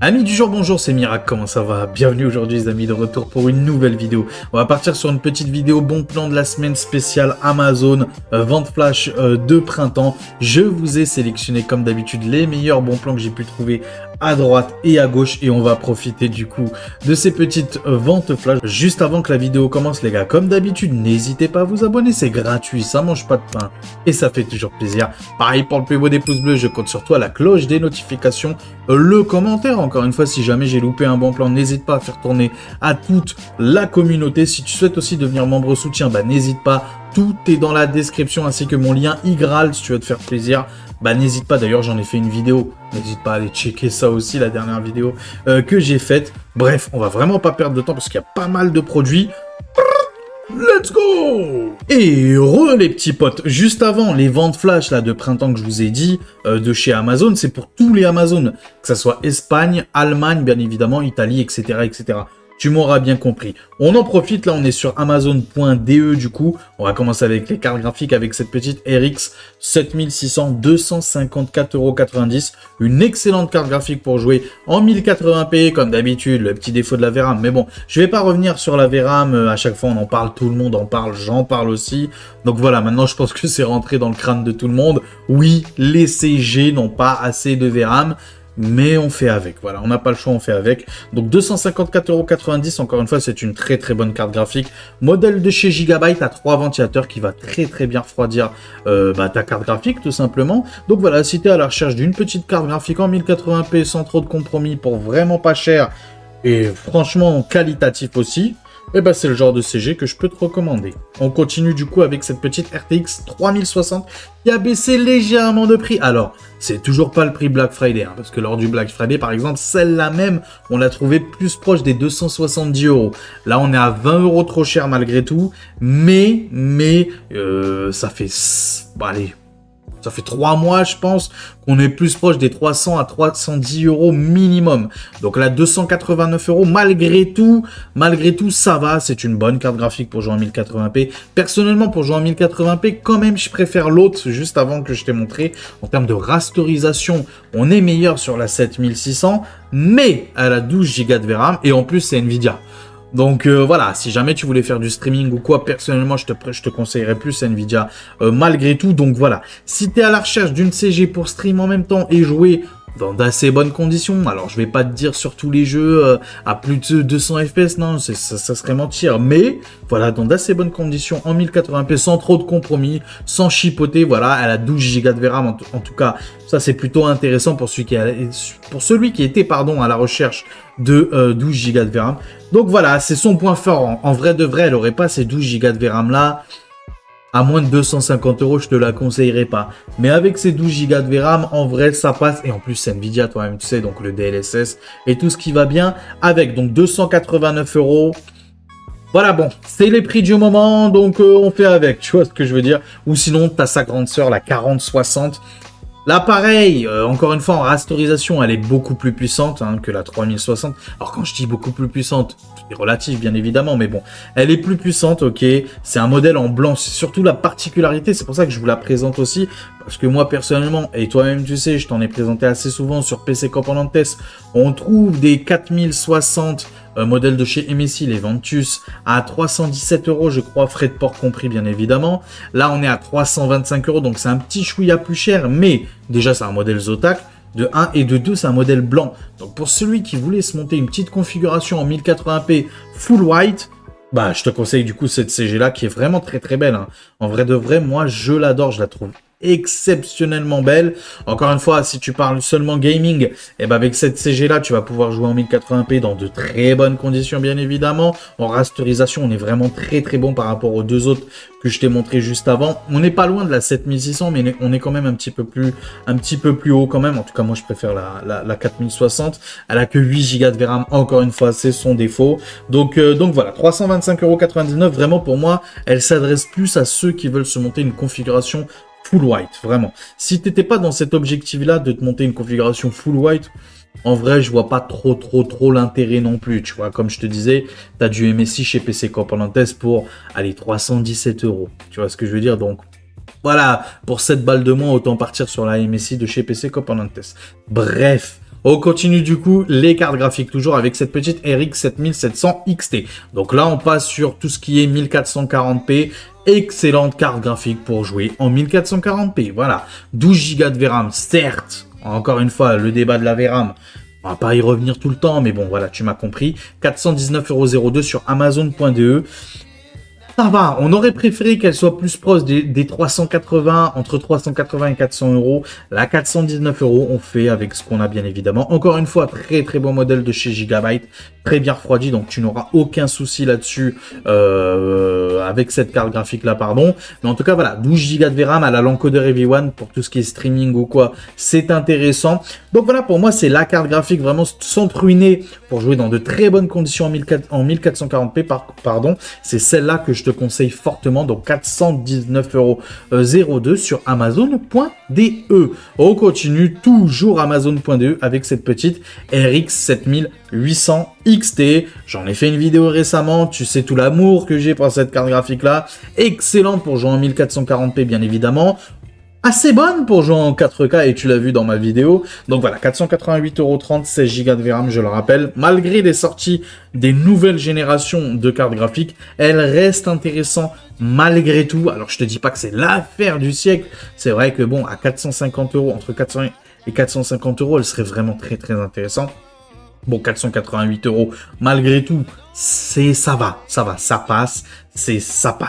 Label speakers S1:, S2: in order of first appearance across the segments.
S1: Amis du jour, bonjour, c'est Mirac, comment ça va? Bienvenue aujourd'hui les amis de retour pour une nouvelle vidéo. On va partir sur une petite vidéo bon plan de la semaine spéciale Amazon, vente flash de printemps. Je vous ai sélectionné comme d'habitude les meilleurs bons plans que j'ai pu trouver à droite et à gauche et on va profiter du coup de ces petites ventes flash. Juste avant que la vidéo commence les gars, comme d'habitude, n'hésitez pas à vous abonner, c'est gratuit, ça mange pas de pain et ça fait toujours plaisir. Pareil pour le plus beau des pouces bleus, je compte sur toi, la cloche des notifications, le commentaire. Encore une fois, si jamais j'ai loupé un bon plan, n'hésite pas à faire tourner à toute la communauté. Si tu souhaites aussi devenir membre soutien, bah n'hésite pas, tout est dans la description ainsi que mon lien iGraal si tu veux te faire plaisir. Bah n'hésite pas, d'ailleurs j'en ai fait une vidéo, n'hésite pas à aller checker ça aussi, la dernière vidéo que j'ai faite. Bref, on va vraiment pas perdre de temps parce qu'il y a pas mal de produits. Let's go! Et re les petits potes, juste avant les ventes flash là, de printemps que je vous ai dit, de chez Amazon, c'est pour tous les Amazon, que ça soit Espagne, Allemagne, bien évidemment, Italie, etc. etc. Tu m'auras bien compris. On en profite, là on est sur Amazon.de du coup. On va commencer avec les cartes graphiques avec cette petite RX 7600, 254,90 €. Une excellente carte graphique pour jouer en 1080p comme d'habitude, le petit défaut de la VRAM. Mais bon, je vais pas revenir sur la VRAM, à chaque fois on en parle, tout le monde en parle, j'en parle aussi. Donc voilà, maintenant je pense que c'est rentré dans le crâne de tout le monde. Oui, les CG n'ont pas assez de VRAM. Mais on fait avec, voilà, on n'a pas le choix, on fait avec. Donc 254,90 €, encore une fois, c'est une très très bonne carte graphique. Modèle de chez Gigabyte à 3 ventilateurs qui va très très bien refroidir ta carte graphique tout simplement. Donc voilà, si tu es à la recherche d'une petite carte graphique en 1080p sans trop de compromis pour vraiment pas cher et franchement qualitatif aussi, et bah c'est le genre de CG que je peux te recommander. On continue du coup avec cette petite RTX 3060 qui a baissé légèrement de prix. Alors, c'est toujours pas le prix Black Friday, hein, parce que lors du Black Friday, par exemple, celle-là même, on l'a trouvée plus proche des 270 €. Là, on est à 20 € trop cher malgré tout, mais ça fait... Bon, allez... Ça fait 3 mois, je pense, qu'on est plus proche des 300 à 310 € minimum. Donc là, 289 €, malgré tout, ça va. C'est une bonne carte graphique pour jouer en 1080p. Personnellement, pour jouer en 1080p, quand même, je préfère l'autre, juste avant que je t'ai montré. En termes de rasterisation, on est meilleur sur la 7600, mais elle a 12 Go de VRAM, et en plus, c'est Nvidia. Donc voilà, si jamais tu voulais faire du streaming ou quoi, personnellement, je te conseillerais plus Nvidia malgré tout. Donc voilà, si tu es à la recherche d'une CG pour stream en même temps et jouer dans d'assez bonnes conditions, alors je vais pas te dire sur tous les jeux à plus de 200 FPS, non, ça serait mentir. Mais voilà, dans d'assez bonnes conditions, en 1080p, sans trop de compromis, sans chipoter, voilà, elle a 12 Go de VRAM, en tout cas, ça c'est plutôt intéressant pour celui qui était à la recherche de 12 Go de VRAM. Donc voilà, c'est son point fort. En vrai de vrai, elle aurait pas ces 12 Go de VRAM là. À moins de 250 €, je te la conseillerais pas. Mais avec ces 12 Go de VRAM, en vrai, ça passe. Et en plus, c'est Nvidia, toi-même, tu sais, donc le DLSS et tout ce qui va bien avec. Donc 289 €. Voilà, bon, c'est les prix du moment, donc on fait avec, tu vois ce que je veux dire. Ou sinon, tu as sa grande sœur, la 4060. Là, pareil, encore une fois, en rasterisation, elle est beaucoup plus puissante que la 3060. Alors, quand je dis beaucoup plus puissante, c'est relatif, bien évidemment, mais bon, elle est plus puissante, ok. C'est un modèle en blanc, c'est surtout la particularité, c'est pour ça que je vous la présente aussi, parce que moi, personnellement, et toi-même, tu sais, je t'en ai présenté assez souvent sur PC Componentes, on trouve des 4060 modèles de chez MSI, les Ventus, à 317 €, je crois, frais de port compris, bien évidemment. Là, on est à 325 €, donc c'est un petit chouïa plus cher, mais déjà, c'est un modèle Zotac. De 1 et de 2, c'est un modèle blanc. Donc, pour celui qui voulait se monter une petite configuration en 1080p full white, bah, je te conseille du coup cette CG-là qui est vraiment très très belle. En vrai de vrai, moi, je l'adore, je la trouve exceptionnellement belle. Encore une fois, si tu parles seulement gaming, et ben avec cette CG là, tu vas pouvoir jouer en 1080p dans de très bonnes conditions, bien évidemment. En rasterisation, on est vraiment très très bon par rapport aux deux autres que je t'ai montré juste avant. On n'est pas loin de la 7600, mais on est quand même un petit peu plus haut quand même. En tout cas, moi, je préfère la 4060. Elle a que 8 Go de VRAM. Encore une fois, c'est son défaut. Donc voilà, 325,99 €. Vraiment, pour moi, elle s'adresse plus à ceux qui veulent se monter une configuration full white, vraiment. Si tu n'étais pas dans cet objectif-là de te monter une configuration full white, en vrai, je vois pas trop l'intérêt non plus. Tu vois, comme je te disais, tu as du MSI chez PC Componentes pour, allez, 317 €. Tu vois ce que je veux dire? Donc, Voilà, pour 7 balles de moins, autant partir sur la MSI de chez PC Componentes. Bref, on continue du coup les cartes graphiques, toujours avec cette petite RX 7700 XT. Donc là, on passe sur tout ce qui est 1440p. Excellente carte graphique pour jouer en 1440p. Voilà, 12 Go de VRAM, certes. Encore une fois, le débat de la VRAM, on va pas y revenir tout le temps, mais bon, voilà, tu m'as compris. 419,02 € sur Amazon.de. Ça va, on aurait préféré qu'elle soit plus proche des 380, entre 380 et 400 €. La 419 €, on fait avec ce qu'on a bien évidemment. Encore une fois, très très bon modèle de chez Gigabyte, très bien refroidi, donc tu n'auras aucun souci là-dessus avec cette carte graphique là, pardon. Mais en tout cas, voilà, 12 Go de VRAM à la l'encodeur EV1 pour tout ce qui est streaming ou quoi, c'est intéressant. Donc voilà, pour moi, c'est la carte graphique vraiment sans te ruiner pour jouer dans de très bonnes conditions en 1440p, pardon. C'est celle-là que je te conseille fortement, donc 419,02 € sur Amazon.de. On continue toujours Amazon.de avec cette petite RX 7800 XT. J'en ai fait une vidéo récemment, tu sais tout l'amour que j'ai pour cette carte graphique là. Excellente pour jouer en 1440p bien évidemment. Assez bonne pour jouer en 4K et tu l'as vu dans ma vidéo. Donc voilà, 488,30 €, 16 Go de VRAM, je le rappelle. Malgré les sorties des nouvelles générations de cartes graphiques, elle reste intéressante malgré tout. Alors je te dis pas que c'est l'affaire du siècle. C'est vrai que bon, à 450 €, entre 400 et 450 €, elle serait vraiment très très intéressante. Bon, 488 €, malgré tout, ça passe,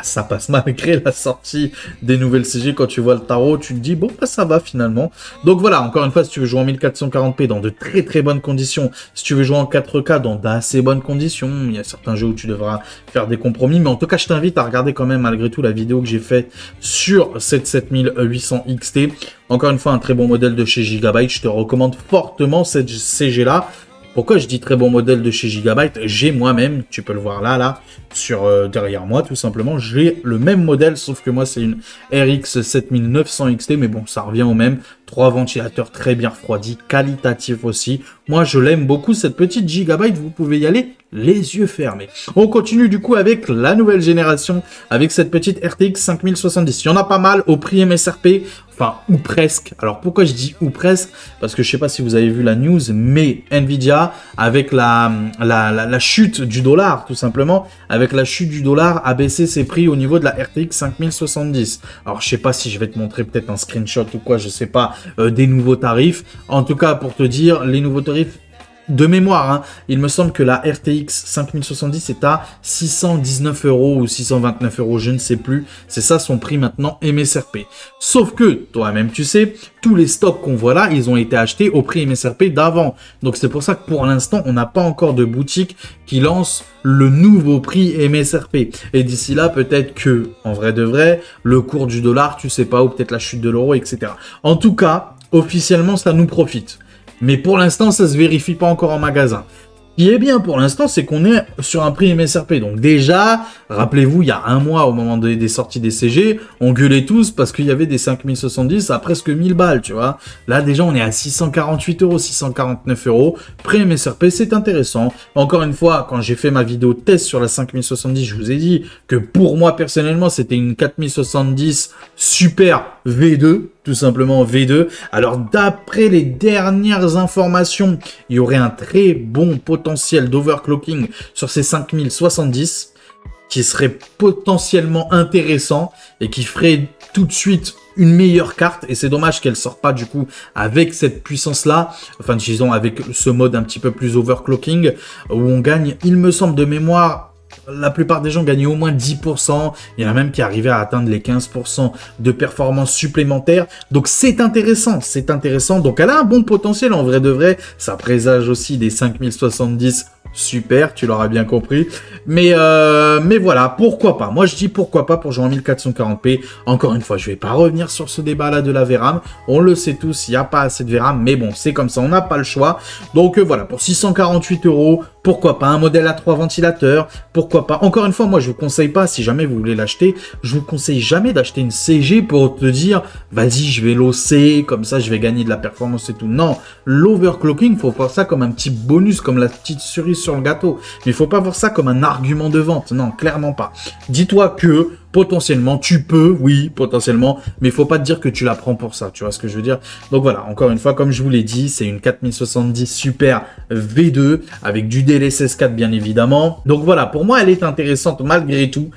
S1: ça passe. Malgré la sortie des nouvelles CG, quand tu vois le tarot, tu te dis, bon, bah, ça va finalement. Donc voilà, encore une fois, si tu veux jouer en 1440p dans de très très bonnes conditions, si tu veux jouer en 4K dans d'assez bonnes conditions, il y a certains jeux où tu devras faire des compromis, mais en tout cas, je t'invite à regarder quand même, malgré tout, la vidéo que j'ai faite sur cette 7800 XT. Encore une fois, un très bon modèle de chez Gigabyte, je te recommande fortement cette CG-là. Pourquoi je dis très bon modèle de chez Gigabyte? J'ai moi-même, tu peux le voir là, sur derrière moi, tout simplement, j'ai le même modèle, sauf que moi, c'est une RX 7900 XT, mais bon, ça revient au même. 3 ventilateurs très bien refroidis, qualitatifs aussi. Moi, je l'aime beaucoup, cette petite Gigabyte, vous pouvez y aller les yeux fermés. On continue du coup avec la nouvelle génération, avec cette petite RTX 5070. Il y en a pas mal au prix MSRP, enfin, ou presque. Alors, pourquoi je dis ou presque? Parce que je sais pas si vous avez vu la news, mais Nvidia, avec la chute du dollar, tout simplement, avec la chute du dollar, a baissé ses prix au niveau de la RTX 5070. Alors, je sais pas si je vais te montrer peut-être un screenshot ou quoi, je sais pas, des nouveaux tarifs. En tout cas, pour te dire, les nouveaux tarifs, de mémoire, hein, il me semble que la RTX 5070 est à 619 € ou 629 €, je ne sais plus. C'est ça son prix maintenant MSRP. Sauf que, toi-même tu sais, tous les stocks qu'on voit là, ils ont été achetés au prix MSRP d'avant. Donc c'est pour ça que pour l'instant, on n'a pas encore de boutique qui lance le nouveau prix MSRP. Et d'ici là, peut-être que, en vrai de vrai, le cours du dollar, tu sais pas, ou peut-être la chute de l'euro, etc. En tout cas, officiellement, ça nous profite. Mais pour l'instant, ça se vérifie pas encore en magasin. Ce qui est bien pour l'instant, c'est qu'on est sur un prix MSRP. Donc déjà, rappelez-vous, il y a un mois, au moment des sorties des CG, on gueulait tous parce qu'il y avait des 5070 à presque 1000 balles, tu vois. Là, déjà, on est à 648 €, 649 €. Prix MSRP, c'est intéressant. Encore une fois, quand j'ai fait ma vidéo test sur la 5070, je vous ai dit que pour moi, personnellement, c'était une 4070 Super V2. Tout simplement V2. Alors, d'après les dernières informations, il y aurait un très bon potentiel d'overclocking sur ces 5070 qui serait potentiellement intéressant et qui ferait tout de suite une meilleure carte. Et c'est dommage qu'elle sorte pas du coup avec cette puissance-là. Enfin, disons avec ce mode un petit peu plus overclocking où on gagne, il me semble de mémoire, la plupart des gens gagnaient au moins 10%. Il y en a même qui arrivaient à atteindre les 15% de performance supplémentaire. Donc c'est intéressant, c'est intéressant. Donc elle a un bon potentiel en vrai de vrai. Ça présage aussi des 5070 super, tu l'auras bien compris. Mais voilà, pourquoi pas. Moi je dis pourquoi pas pour jouer en 1440p. Encore une fois, je vais pas revenir sur ce débat-là de la VRAM. On le sait tous, il n'y a pas assez de VRAM. Mais bon, c'est comme ça, on n'a pas le choix. Donc voilà, pour 648 €, pourquoi pas un modèle à 3 ventilateurs, pourquoi pas. Encore une fois, moi je vous conseille pas, si jamais vous voulez l'acheter, je vous conseille jamais d'acheter une CG pour te dire, vas-y, je vais l'osser, comme ça je vais gagner de la performance et tout. Non, l'overclocking, faut voir ça comme un petit bonus, comme la petite cerise sur le gâteau. Mais il faut pas voir ça comme un argument de vente. Non, clairement pas. Dis-toi que potentiellement, tu peux, oui, potentiellement, mais il faut pas te dire que tu la prends pour ça, tu vois ce que je veux dire. Donc voilà, encore une fois, comme je vous l'ai dit, c'est une 4070 Super V2 avec du DLSS 4 bien évidemment. Donc voilà, pour moi, elle est intéressante malgré tout,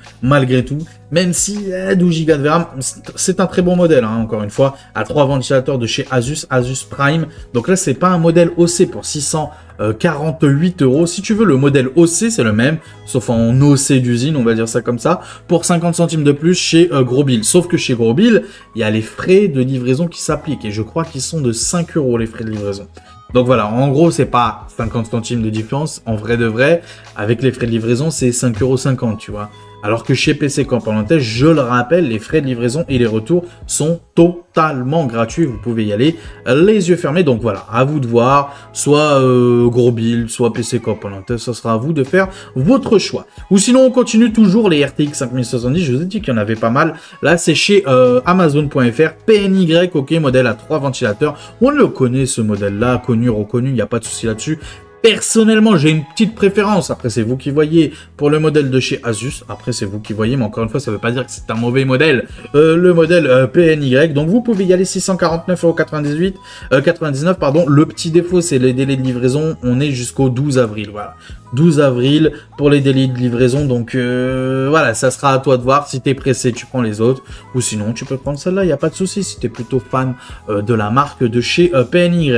S1: même si 12 Go de RAM, c'est un très bon modèle, hein, encore une fois, à 3 ventilateurs de chez Asus, Asus Prime. Donc là, c'est pas un modèle OC pour 648 €. Si tu veux le modèle OC, c'est le même, sauf en OC d'usine, on va dire ça comme ça, pour 50 centimes de plus chez Grosbill. Sauf que chez Grosbill, il y a les frais de livraison qui s'appliquent, et je crois qu'ils sont de 5 € les frais de livraison. Donc voilà, en gros, c'est pas 50 centimes de différence, en vrai de vrai, avec les frais de livraison, c'est 5,50 €, tu vois. Alors que chez PC Componentes, je le rappelle, les frais de livraison et les retours sont totalement gratuits. Vous pouvez y aller les yeux fermés. Donc voilà, à vous de voir, soit Grosbill, soit PC Componentes, ça sera à vous de faire votre choix. Ou sinon, on continue toujours les RTX 5070. Je vous ai dit qu'il y en avait pas mal. Là, c'est chez Amazon.fr, PNY, ok, modèle à 3 ventilateurs. On le connaît, ce modèle-là, connu, reconnu, il n'y a pas de souci là-dessus. Personnellement, j'ai une petite préférence. Après, c'est vous qui voyez pour le modèle de chez Asus. Après, c'est vous qui voyez, mais encore une fois, ça ne veut pas dire que c'est un mauvais modèle. Le modèle PNY. Donc, vous pouvez y aller 649,99 €, pardon. Le petit défaut, c'est les délais de livraison. On est jusqu'au 12 avril. Voilà. 12 avril pour les délais de livraison. Donc, voilà, ça sera à toi de voir. Si tu es pressé, tu prends les autres. Ou sinon, tu peux prendre celle-là. Il n'y a pas de souci si tu es plutôt fan de la marque de chez PNY.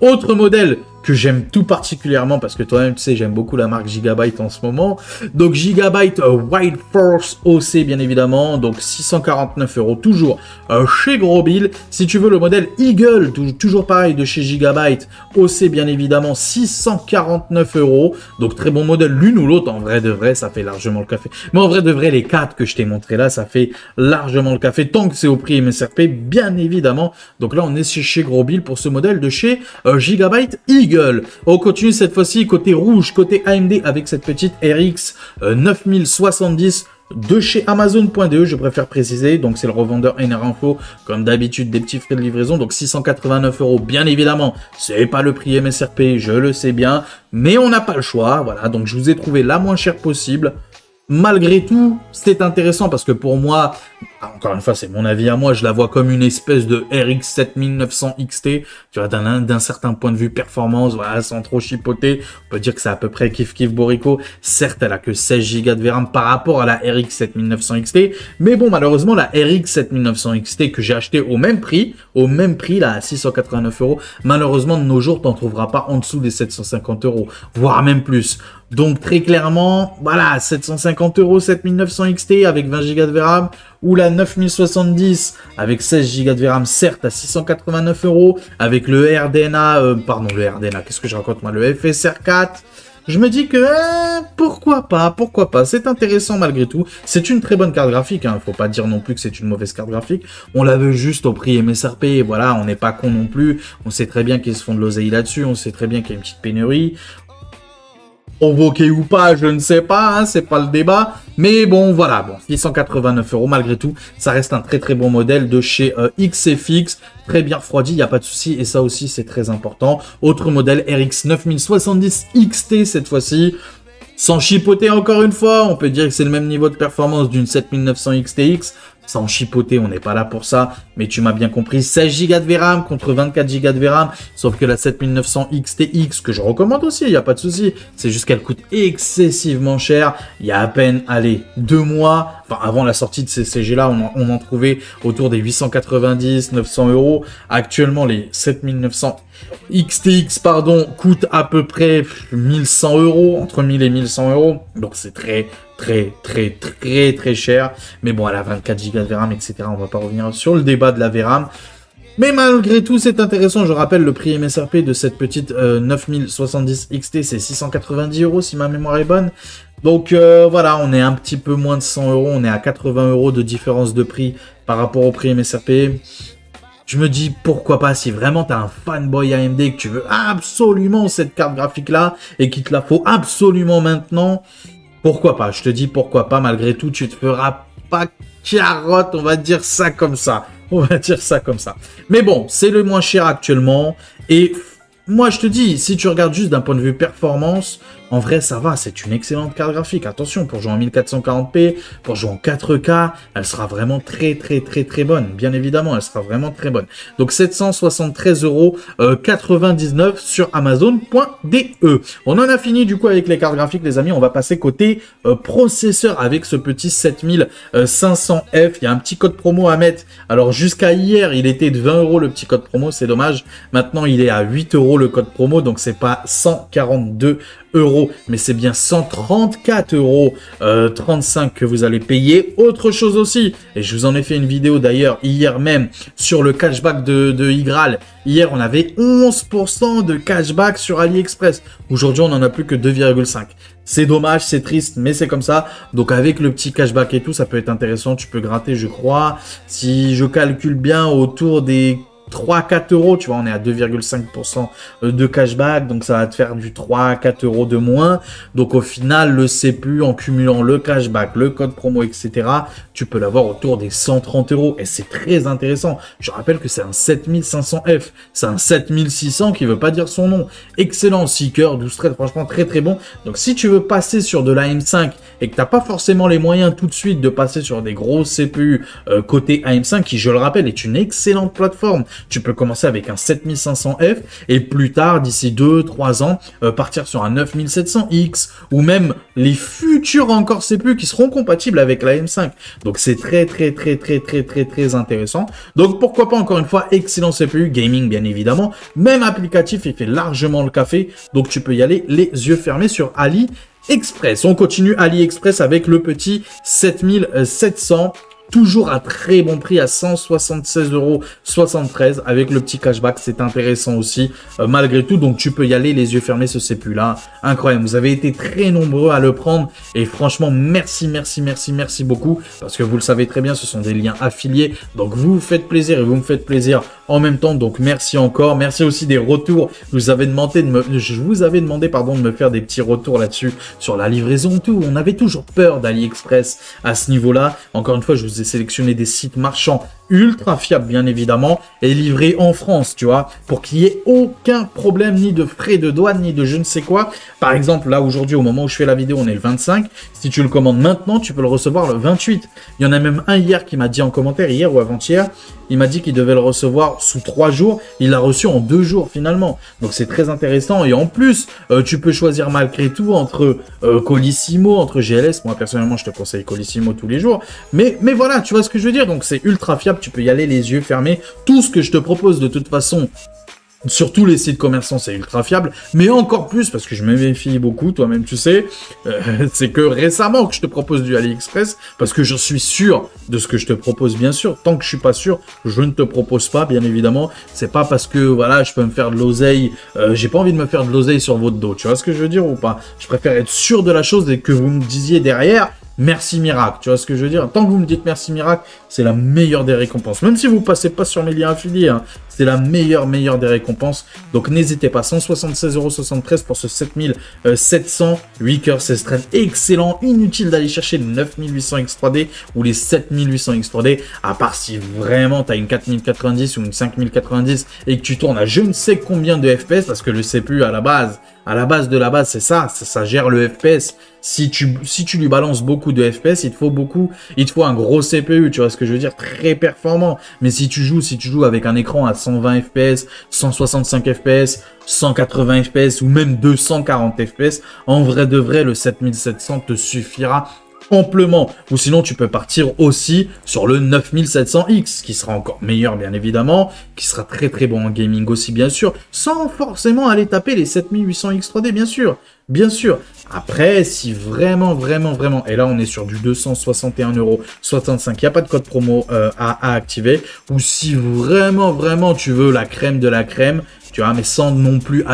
S1: Autre modèle que j'aime tout particulièrement, parce que toi-même, tu sais, j'aime beaucoup la marque Gigabyte en ce moment. Donc, Gigabyte Wild Force OC, bien évidemment. Donc, 649 €, toujours chez Grosbill. Si tu veux le modèle Eagle, toujours pareil, de chez Gigabyte OC, bien évidemment, 649 €. Donc, très bon modèle, l'une ou l'autre. En vrai de vrai, ça fait largement le café. Mais en vrai de vrai, les 4 que je t'ai montré là, ça fait largement le café. Tant que c'est au prix MSRP, bien évidemment. Donc là, on est chez Grosbill pour ce modèle de chez Gigabyte Eagle. On continue cette fois-ci côté rouge, côté AMD avec cette petite RX 9070 de chez Amazon.de, je préfère préciser. Donc c'est le revendeur NRinfo, comme d'habitude, des petits frais de livraison. Donc 689 €, bien évidemment, c'est pas le prix MSRP, je le sais bien, mais on n'a pas le choix. Voilà, donc je vous ai trouvé la moins chère possible. Malgré tout, c'est intéressant parce que pour moi, encore une fois, c'est mon avis à moi, je la vois comme une espèce de RX 7900 XT, tu vois, d'un certain point de vue performance, voilà, sans trop chipoter, on peut dire que c'est à peu près kiff Borico. Certes, elle a que 16 Go de RAM par rapport à la RX 7900 XT, mais bon, malheureusement, la RX 7900 XT que j'ai acheté au même prix, là, à 689 €, malheureusement, de nos jours, t'en trouveras pas en dessous des 750 €, voire même plus. Donc, très clairement, voilà, 750 €, 7900 XT avec 20 Go de RAM, ou la 9070 avec 16 Go de RAM, certes à 689 €, avec le RDNA, qu'est-ce que je raconte moi, le FSR4. Je me dis que pourquoi pas, c'est intéressant malgré tout. C'est une très bonne carte graphique, hein. Faut pas dire non plus que c'est une mauvaise carte graphique. On la veut juste au prix MSRP, voilà, on n'est pas con non plus. On sait très bien qu'ils se font de l'oseille là-dessus, on sait très bien qu'il y a une petite pénurie. Provoqué ou pas, je ne sais pas, hein, c'est pas le débat. Mais bon, voilà, bon, 689 € malgré tout, ça reste un très bon modèle de chez XFX, très bien refroidi, il n'y a pas de souci, et ça aussi c'est très important. Autre modèle RX 9070 XT cette fois-ci. Sans chipoter encore une fois, on peut dire que c'est le même niveau de performance d'une 7900 XTX. Sans chipoter, on n'est pas là pour ça, mais tu m'as bien compris, 16 Go de VRAM contre 24 Go de VRAM, sauf que la 7900 XTX, que je recommande aussi, il n'y a pas de souci, c'est juste qu'elle coûte excessivement cher. Il y a à peine, allez, 2 mois, enfin avant la sortie de ces CG-là, on en trouvait autour des 890, 900 €. Actuellement, les 7900 XTX, pardon, coûtent à peu près 1100 €, entre 1000 et 1100 €, donc c'est très cher. Mais bon, elle a 24 Go de VRAM, etc. On va pas revenir sur le débat de la VRAM. Mais malgré tout, c'est intéressant. Je rappelle, le prix MSRP de cette petite 9070 XT, c'est 690 € si ma mémoire est bonne. Donc voilà, on est un petit peu moins de 100 €. On est à 80 € de différence de prix par rapport au prix MSRP. Je me dis, pourquoi pas, si vraiment tu as un fanboy AMD et que tu veux absolument cette carte graphique-là et qu'il te la faut absolument maintenant, pourquoi pas, je te dis pourquoi pas, malgré tout, tu te feras pas carotte, on va dire ça comme ça. Mais bon, c'est le moins cher actuellement, et moi, je te dis, si tu regardes juste d'un point de vue performance, en vrai, ça va, c'est une excellente carte graphique. Attention, pour jouer en 1440p, pour jouer en 4K, elle sera vraiment très bonne. Bien évidemment, elle sera vraiment très bonne. Donc, 773,99 € sur Amazon.de. On en a fini, du coup, avec les cartes graphiques, les amis. On va passer côté processeur avec ce petit 7500F. Il y a un petit code promo à mettre. Alors, jusqu'à hier, il était de 20 € le petit code promo, c'est dommage. Maintenant, il est à 8 € le code promo, donc c'est pas 142 €, mais c'est bien 134,35 € que vous allez payer. Autre chose aussi, et je vous en ai fait une vidéo d'ailleurs hier même sur le cashback de Igral. Hier, on avait 11% de cashback sur AliExpress. Aujourd'hui, on n'en a plus que 2,5. C'est dommage, c'est triste, mais c'est comme ça. Donc avec le petit cashback et tout, ça peut être intéressant. Tu peux gratter, je crois, si je calcule bien, autour des 3-4 €, tu vois, on est à 2,5% de cashback, donc ça va te faire du 3-4 € de moins. Donc au final, le CPU, en cumulant le cashback, le code promo, etc., tu peux l'avoir autour des 130 €. Et c'est très intéressant. Je rappelle que c'est un 7500F. C'est un 7600 qui veut pas dire son nom. Excellent, 6 cœurs, 12 threads, franchement très bon. Donc si tu veux passer sur de la M5 et que tu n'as pas forcément les moyens tout de suite de passer sur des gros CPU côté AM5, qui, je le rappelle, est une excellente plateforme. Tu peux commencer avec un 7500F et plus tard, d'ici 2-3 ans, partir sur un 9700X ou même les futurs encore CPU qui seront compatibles avec la M5. Donc c'est très intéressant. Donc pourquoi pas, encore une fois, excellent CPU, gaming bien évidemment. Même applicatif, il fait largement le café. Donc tu peux y aller les yeux fermés sur AliExpress. On continue AliExpress avec le petit 7700. Toujours à très bon prix, à 176,73 € avec le petit cashback. C'est intéressant aussi, malgré tout. Donc, tu peux y aller les yeux fermés, ce CPU-là. Incroyable. Vous avez été très nombreux à le prendre. Et franchement, merci beaucoup. Parce que vous le savez très bien, ce sont des liens affiliés. Donc, vous vous faites plaisir et vous me faites plaisir en même temps. Donc, merci encore. Merci aussi des retours. Je vous avais demandé de me faire des petits retours là-dessus sur la livraison, tout. On avait toujours peur d'AliExpress à ce niveau-là. Encore une fois, je vous ai sélectionné des sites marchands ultra fiables, bien évidemment, et livrés en France, tu vois, pour qu'il n'y ait aucun problème, ni de frais de douane, ni de je ne sais quoi. Par exemple, là, aujourd'hui, au moment où je fais la vidéo, on est le 25. Si tu le commandes maintenant, tu peux le recevoir le 28. Il y en a même un hier qui m'a dit en commentaire, hier ou avant-hier, il m'a dit qu'il devait le recevoir sous 3 jours. Il l'a reçu en 2 jours, finalement. Donc, c'est très intéressant. Et en plus, tu peux choisir malgré tout entre Colissimo, entre GLS. Moi, personnellement, je te conseille Colissimo tous les jours. Mais voilà, tu vois ce que je veux dire. Donc, c'est ultra fiable. Tu peux y aller les yeux fermés. Tout ce que je te propose, de toute façon, sur tous les sites commerçants, c'est ultra fiable, mais encore plus, parce que je me méfie beaucoup, toi-même tu sais, c'est que récemment que je te propose du AliExpress, parce que je suis sûr de ce que je te propose, bien sûr. Tant que je suis pas sûr, je ne te propose pas, bien évidemment. C'est pas parce que, voilà, je peux me faire de l'oseille, j'ai pas envie de me faire de l'oseille sur votre dos, tu vois ce que je veux dire ou pas? Je préfère être sûr de la chose et que vous me disiez derrière, merci Miracle, tu vois ce que je veux dire? Tant que vous me dites merci Miracle, c'est la meilleure des récompenses. Même si vous passez pas sur mes liens affiliés, hein, c'est la meilleure des récompenses. Donc n'hésitez pas, 176,73 € pour ce 7700, 8 cœurs, 16 threads, excellent. Inutile d'aller chercher les 9800 X3D ou les 7800 X3D, à part si vraiment tu as une 4090 ou une 5090 et que tu tournes à je ne sais combien de FPS, parce que le CPU à la base de la base, c'est ça gère le FPS. Si tu lui balances beaucoup de FPS, il te faut un gros CPU, tu vois ce que je veux dire, très performant. Mais si tu joues avec un écran à 120 FPS, 165 FPS, 180 FPS ou même 240 FPS, en vrai de vrai, le 7700 te suffira amplement. Ou sinon, tu peux partir aussi sur le 9700X, qui sera encore meilleur, bien évidemment, qui sera très bon en gaming aussi, bien sûr, sans forcément aller taper les 7800 X3D, bien sûr. Bien sûr. Après, si vraiment, et là on est sur du 261,65 €, il n'y a pas de code promo à activer, ou si vraiment tu veux la crème de la crème, tu vois, mais sans non plus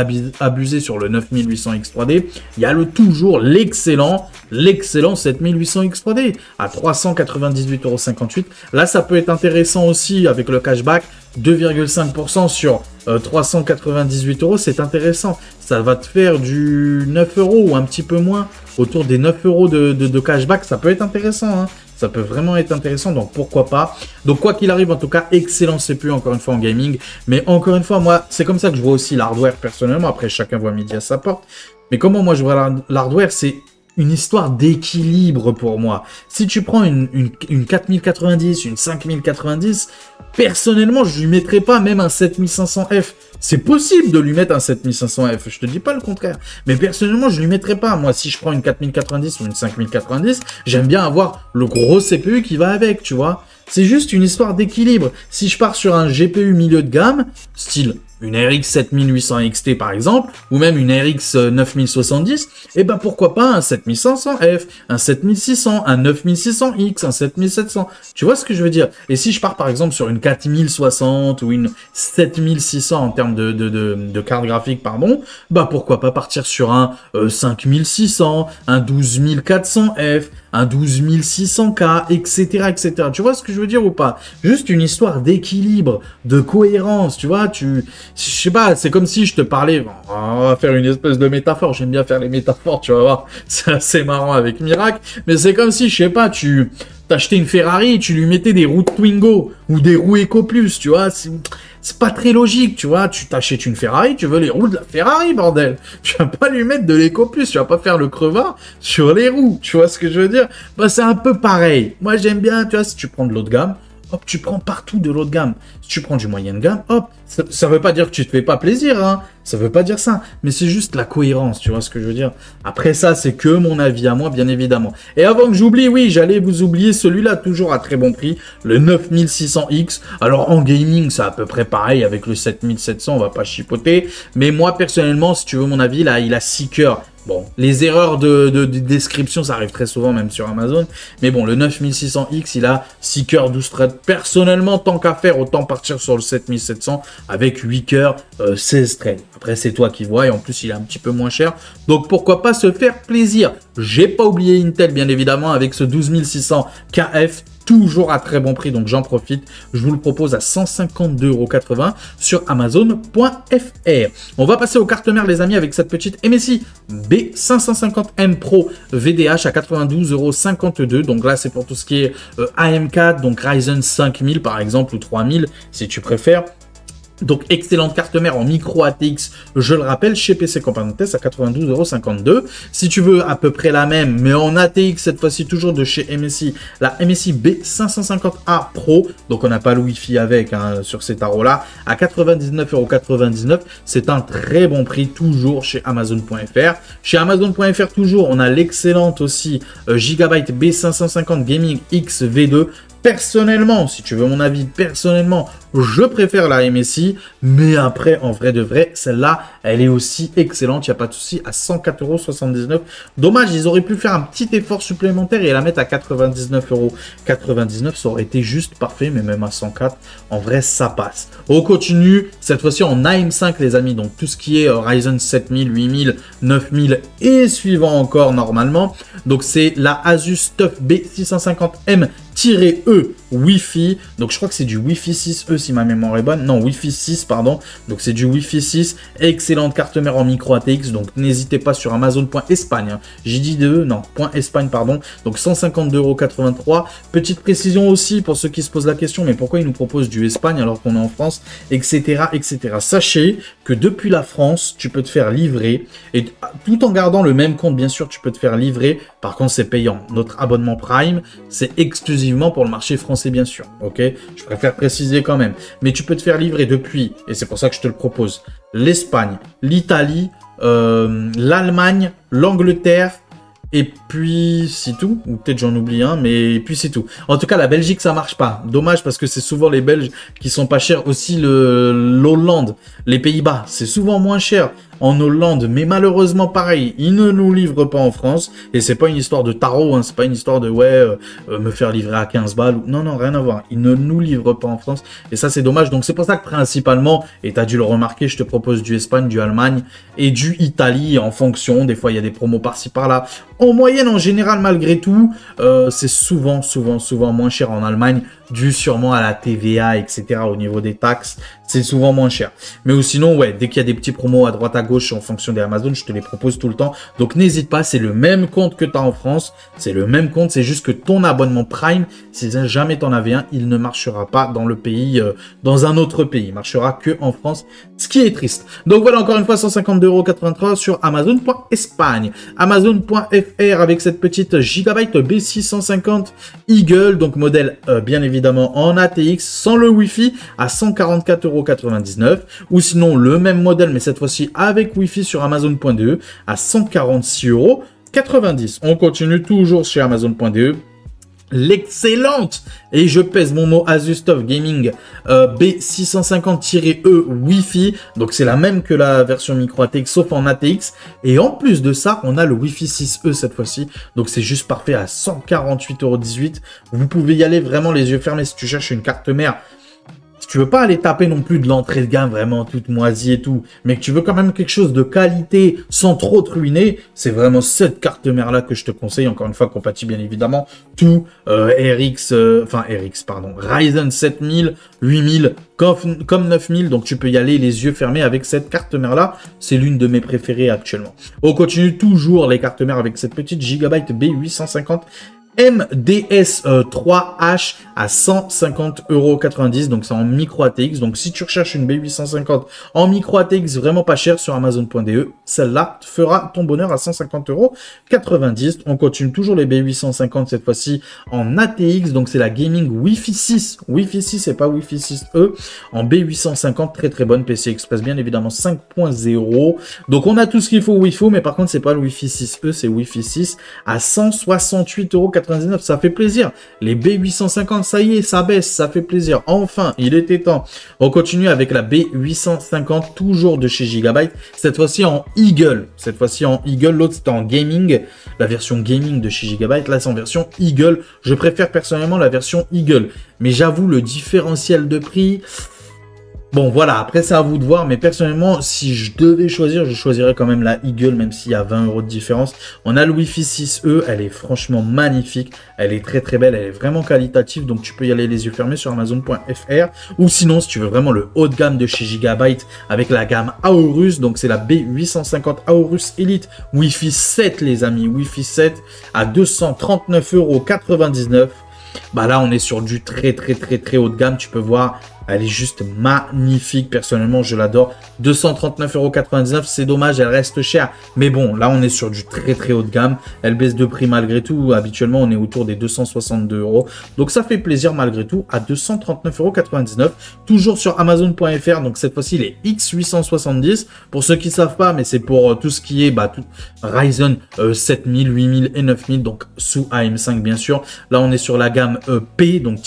S1: abuser sur le 9800 X3D, il y a toujours l'excellent 7800 X3D à 398,58 €. Là, ça peut être intéressant aussi avec le cashback, 2,5% sur 398 €, c'est intéressant. Ça va te faire du 9 € ou un petit peu moins, autour des 9 € de cashback, ça peut être intéressant, hein. Ça peut vraiment être intéressant, donc pourquoi pas. Donc quoi qu'il arrive, en tout cas, excellent CPU encore une fois en gaming. Mais encore une fois, moi, c'est comme ça que je vois aussi l'hardware personnellement. Après, chacun voit midi à sa porte. Mais comment moi je vois l'hardware, c'est une histoire d'équilibre pour moi. Si tu prends une 4090, une 5090, personnellement, je lui mettrais pas même un 7500F. C'est possible de lui mettre un 7500F, je te dis pas le contraire. Mais personnellement, je lui mettrais pas. Moi, si je prends une 4090 ou une 5090, j'aime bien avoir le gros CPU qui va avec, tu vois. C'est juste une histoire d'équilibre. Si je pars sur un GPU milieu de gamme, style une RX 7800 XT par exemple, ou même une RX 9070, et ben pourquoi pas un 7500F, un 7600, un 9600X, un 7700. Tu vois ce que je veux dire? Et si je pars par exemple sur une 4060 ou une 7600 en termes de carte graphique, pardon, bah pourquoi pas partir sur un 5600, un 12400F, un 12600K, etc., etc. Tu vois ce que je veux dire ou pas? Juste une histoire d'équilibre, de cohérence, tu vois, je sais pas, c'est comme si je te parlais, on va faire une espèce de métaphore, j'aime bien faire les métaphores, tu vas voir, c'est assez marrant avec Mirac, mais c'est comme si, je sais pas, tu t'achetais une Ferrari et tu lui mettais des roues de Twingo ou des roues Eco Plus, tu vois, c'est pas très logique, tu vois, tu t'achètes une Ferrari, tu veux les roues de la Ferrari, bordel. Tu vas pas lui mettre de l'Eco Plus, tu vas pas faire le crevard sur les roues, tu vois ce que je veux dire? Bah, c'est un peu pareil. Moi, j'aime bien, tu vois, si tu prends de l'eau de gamme, hop, tu prends partout de l'eau de gamme. Si tu prends du moyen de gamme, hop, ça veut pas dire que tu te fais pas plaisir, hein. Ça veut pas dire ça. Mais c'est juste la cohérence, tu vois ce que je veux dire. Après ça, c'est que mon avis à moi, bien évidemment. Et avant que j'oublie, oui, j'allais vous oublier celui-là, toujours à très bon prix, le 9600X. Alors, en gaming, c'est à peu près pareil avec le 7700, on va pas chipoter. Mais moi, personnellement, si tu veux mon avis, là, il a 6 cœurs. Bon, les erreurs de description, ça arrive très souvent, même sur Amazon. Mais bon, le 9600X, il a 6 cœurs 12 threads. Personnellement, tant qu'à faire, autant partir sur le 7700 avec 8 cœurs, 16 threads. Après, c'est toi qui vois. Et en plus, il est un petit peu moins cher. Donc, pourquoi pas se faire plaisir. J'ai pas oublié Intel, bien évidemment, avec ce 12600 KF. Toujours à très bon prix, donc j'en profite. Je vous le propose à 152,80 € sur Amazon.fr. On va passer aux cartes mères, les amis, avec cette petite MSI B550M Pro VDH à 92,52 €. Donc là, c'est pour tout ce qui est AM4, donc Ryzen 5000 par exemple, ou 3000 si tu préfères. Donc, excellente carte mère en micro ATX, je le rappelle, chez PC Componentes à 92,52 €. Si tu veux à peu près la même, mais en ATX, cette fois-ci toujours de chez MSI, la MSI B550A Pro, donc on n'a pas le Wi-Fi avec hein, sur ces tarots-là, à 99,99 €. C'est un très bon prix, toujours chez Amazon.fr. Chez Amazon.fr, toujours, on a l'excellente aussi Gigabyte B550 Gaming X V2. Personnellement, si tu veux mon avis, personnellement, je préfère la MSI, mais après, en vrai de vrai, celle-là, elle est aussi excellente, il n'y a pas de souci, à 104,79 €. Dommage, ils auraient pu faire un petit effort supplémentaire et la mettre à 99,99 €, ça aurait été juste parfait, mais même à 104, en vrai, ça passe. On continue, cette fois-ci en AM5, les amis, donc tout ce qui est Ryzen 7000, 8000, 9000 et suivant encore normalement. Donc c'est la Asus TUF B650M-E Wi-Fi, donc je crois que c'est du Wi-Fi 6E si ma mémoire est bonne, non Wi-Fi 6 pardon, donc c'est du Wi-Fi 6, excellente carte mère en micro ATX, donc n'hésitez pas sur Amazon.Espagne, hein. J'ai dit de non, .Espagne pardon, donc 152,83 €. Petite précision aussi pour ceux qui se posent la question, mais pourquoi ils nous proposent du Espagne alors qu'on est en France, etc., etc. Sachez que depuis la France, tu peux te faire livrer, et tout en gardant le même compte, bien sûr, tu peux te faire livrer, par contre c'est payant. Notre abonnement Prime, c'est exclusivement pour le marché français, bien sûr, ok? Je préfère préciser quand même. Mais tu peux te faire livrer depuis, et c'est pour ça que je te le propose, l'Espagne, l'Italie, l'Allemagne, l'Angleterre, et puis c'est tout, ou peut-être j'en oublie un, mais puis c'est tout. En tout cas, la Belgique, ça marche pas. Dommage parce que c'est souvent les Belges qui sont pas chers. Aussi l'Hollande, les Pays-Bas, c'est souvent moins cher en Hollande, mais malheureusement pareil, ils ne nous livrent pas en France, et c'est pas une histoire de tarot, hein, c'est pas une histoire de me faire livrer à 15 balles, non, non, rien à voir, ils ne nous livrent pas en France, et ça c'est dommage, donc c'est pour ça que principalement, et tu as dû le remarquer, je te propose du Espagne, du Allemagne, et du Italie en fonction, des fois il y a des promos par-ci par-là, en moyenne, en général, malgré tout, c'est souvent moins cher en Allemagne, dû sûrement à la TVA, etc., au niveau des taxes, c'est souvent moins cher. Mais ou sinon, ouais, dès qu'il y a des petits promos à droite à gauche en fonction des Amazon, je te les propose tout le temps. Donc n'hésite pas, c'est le même compte que tu as en France, c'est le même compte, c'est juste que ton abonnement Prime, si jamais tu en avais un, il ne marchera pas dans le pays, dans un autre pays, il marchera que en France, ce qui est triste. Donc voilà, encore une fois, 152,83 € sur Amazon.Espagne. Amazon.fr avec cette petite Gigabyte B650 Eagle, donc modèle bien évidemment en ATX, sans le Wi-Fi, à 144,99 €. Ou sinon le même modèle, mais cette fois-ci avec Wi-Fi sur Amazon.de à 146,90 €. On continue toujours chez Amazon.de. L'excellente, et je pèse mon mot, Asus TUF Gaming B650-E Wi-Fi. Donc c'est la même que la version micro ATX, sauf en ATX. Et en plus de ça, on a le Wi-Fi 6E cette fois-ci. Donc c'est juste parfait à 148,18 €. Vous pouvez y aller vraiment les yeux fermés si tu cherches une carte mère. Si tu veux pas aller taper non plus de l'entrée de gamme vraiment toute moisie et tout, mais que tu veux quand même quelque chose de qualité sans trop te ruiner, c'est vraiment cette carte mère là que je te conseille. Encore une fois, compatible bien évidemment tout Ryzen 7000, 8000 comme 9000, donc tu peux y aller les yeux fermés avec cette carte mère là. C'est l'une de mes préférées actuellement. On continue toujours les cartes mères avec cette petite Gigabyte B850 MDS 3H à 150,90 €, donc c'est en micro ATX. Donc si tu recherches une B850 en micro ATX vraiment pas cher sur Amazon.de, celle-là te fera ton bonheur à 150,90 €. On continue toujours les B850 cette fois-ci en ATX, donc c'est la Gaming Wi-Fi 6, Wi-Fi 6 et pas Wi-Fi 6E, en B850, très très bonne, PC Express bien évidemment 5.0. Donc on a tout ce qu'il faut Wi-Fi, mais par contre c'est pas le Wi-Fi 6E, c'est Wi-Fi 6 à 168,99 €. Ça fait plaisir. Les B850, ça y est, ça baisse, ça fait plaisir. Enfin, il était temps. On continue avec la B850, toujours de chez Gigabyte. Cette fois-ci en Eagle. Cette fois-ci en Eagle. L'autre, c'était en Gaming. La version Gaming de chez Gigabyte. Là, c'est en version Eagle. Je préfère personnellement la version Eagle. Mais j'avoue, le différentiel de prix... Bon, voilà, après, c'est à vous de voir, mais personnellement, si je devais choisir, je choisirais quand même la Eagle, même s'il y a 20 € de différence. On a le Wi-Fi 6E, elle est franchement magnifique, elle est très très belle, elle est vraiment qualitative, donc tu peux y aller les yeux fermés sur Amazon.fr. Ou sinon, si tu veux vraiment le haut de gamme de chez Gigabyte, avec la gamme Aorus, donc c'est la B850 Aorus Elite Wi-Fi 7, les amis, Wi-Fi 7 à 239,99 €. Bah là, on est sur du très haut de gamme, tu peux voir. Elle est juste magnifique, personnellement je l'adore. 239,99 €, c'est dommage, elle reste chère. Mais bon, là on est sur du très haut de gamme. Elle baisse de prix malgré tout. Habituellement on est autour des 262 €. Donc ça fait plaisir malgré tout à 239,99 €. Toujours sur Amazon.fr. Donc cette fois-ci les X870. Pour ceux qui ne savent pas, mais c'est pour tout ce qui est tout Ryzen 7000, 8000 et 9000. Donc sous AM5 bien sûr. Là on est sur la gamme P, donc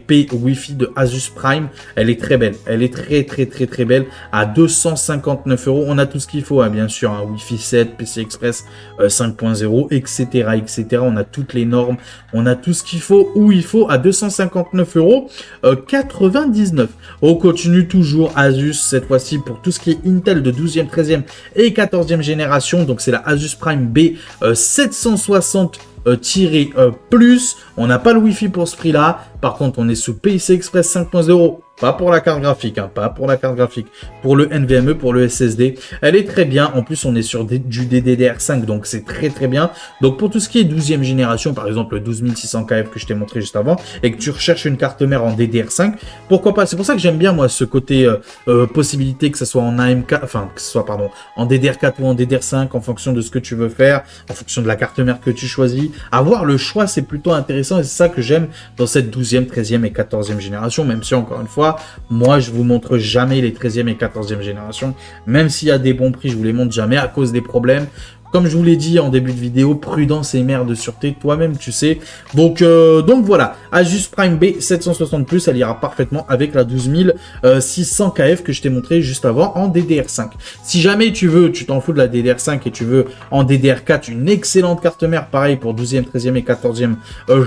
S1: P Wi-Fi de Asus Prime. Elle est très belle, elle est très belle à 259 €. On a tout ce qu'il faut, hein, bien sûr, hein, Wi-Fi 7, PC Express 5.0, etc. On a toutes les normes, on a tout ce qu'il faut où il faut à 259,99 €. On continue toujours Asus, cette fois-ci pour tout ce qui est Intel de 12e, 13e et 14e génération. Donc c'est la Asus Prime B760 plus. On n'a pas le Wi-Fi pour ce prix là. Par contre on est sous PCI Express 5.0, pas pour la carte graphique, hein, pas pour la carte graphique, pour le NVMe, pour le SSD. Elle est très bien. En plus on est sur du DDR5, donc c'est très bien. Donc pour tout ce qui est 12e génération, par exemple le 12600 KF que je t'ai montré juste avant, et que tu recherches une carte mère en DDR5, pourquoi pas. C'est pour ça que j'aime bien moi ce côté possibilité que ce soit en AMK, enfin que ce soit en DDR4 ou en DDR5, en fonction de ce que tu veux faire, en fonction de la carte mère que tu choisis. Avoir le choix, c'est plutôt intéressant, et c'est ça que j'aime dans cette 12e, 13e et 14e génération. Même si encore une fois, moi je vous montre jamais les 13e et 14e génération, même s'il y a des bons prix, je vous les montre jamais à cause des problèmes. Comme je vous l'ai dit en début de vidéo, prudence et mère de sûreté, toi-même tu sais. Donc voilà, Asus Prime B760 Plus, elle ira parfaitement avec la 12600 KF que je t'ai montré juste avant en DDR5. Si jamais tu t'en fous de la DDR5 et tu veux en DDR4 une excellente carte mère, pareil pour 12e, 13e et 14e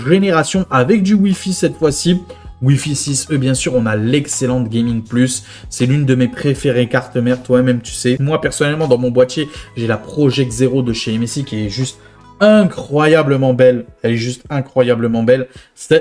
S1: génération avec du Wi-Fi cette fois-ci. Wi-Fi 6E, bien sûr, on a l'excellente Gaming Plus. C'est l'une de mes préférées cartes mères, toi-même, tu sais. Moi, personnellement, dans mon boîtier, j'ai la Project Zero de chez MSI qui est juste incroyablement belle. Elle est juste incroyablement belle.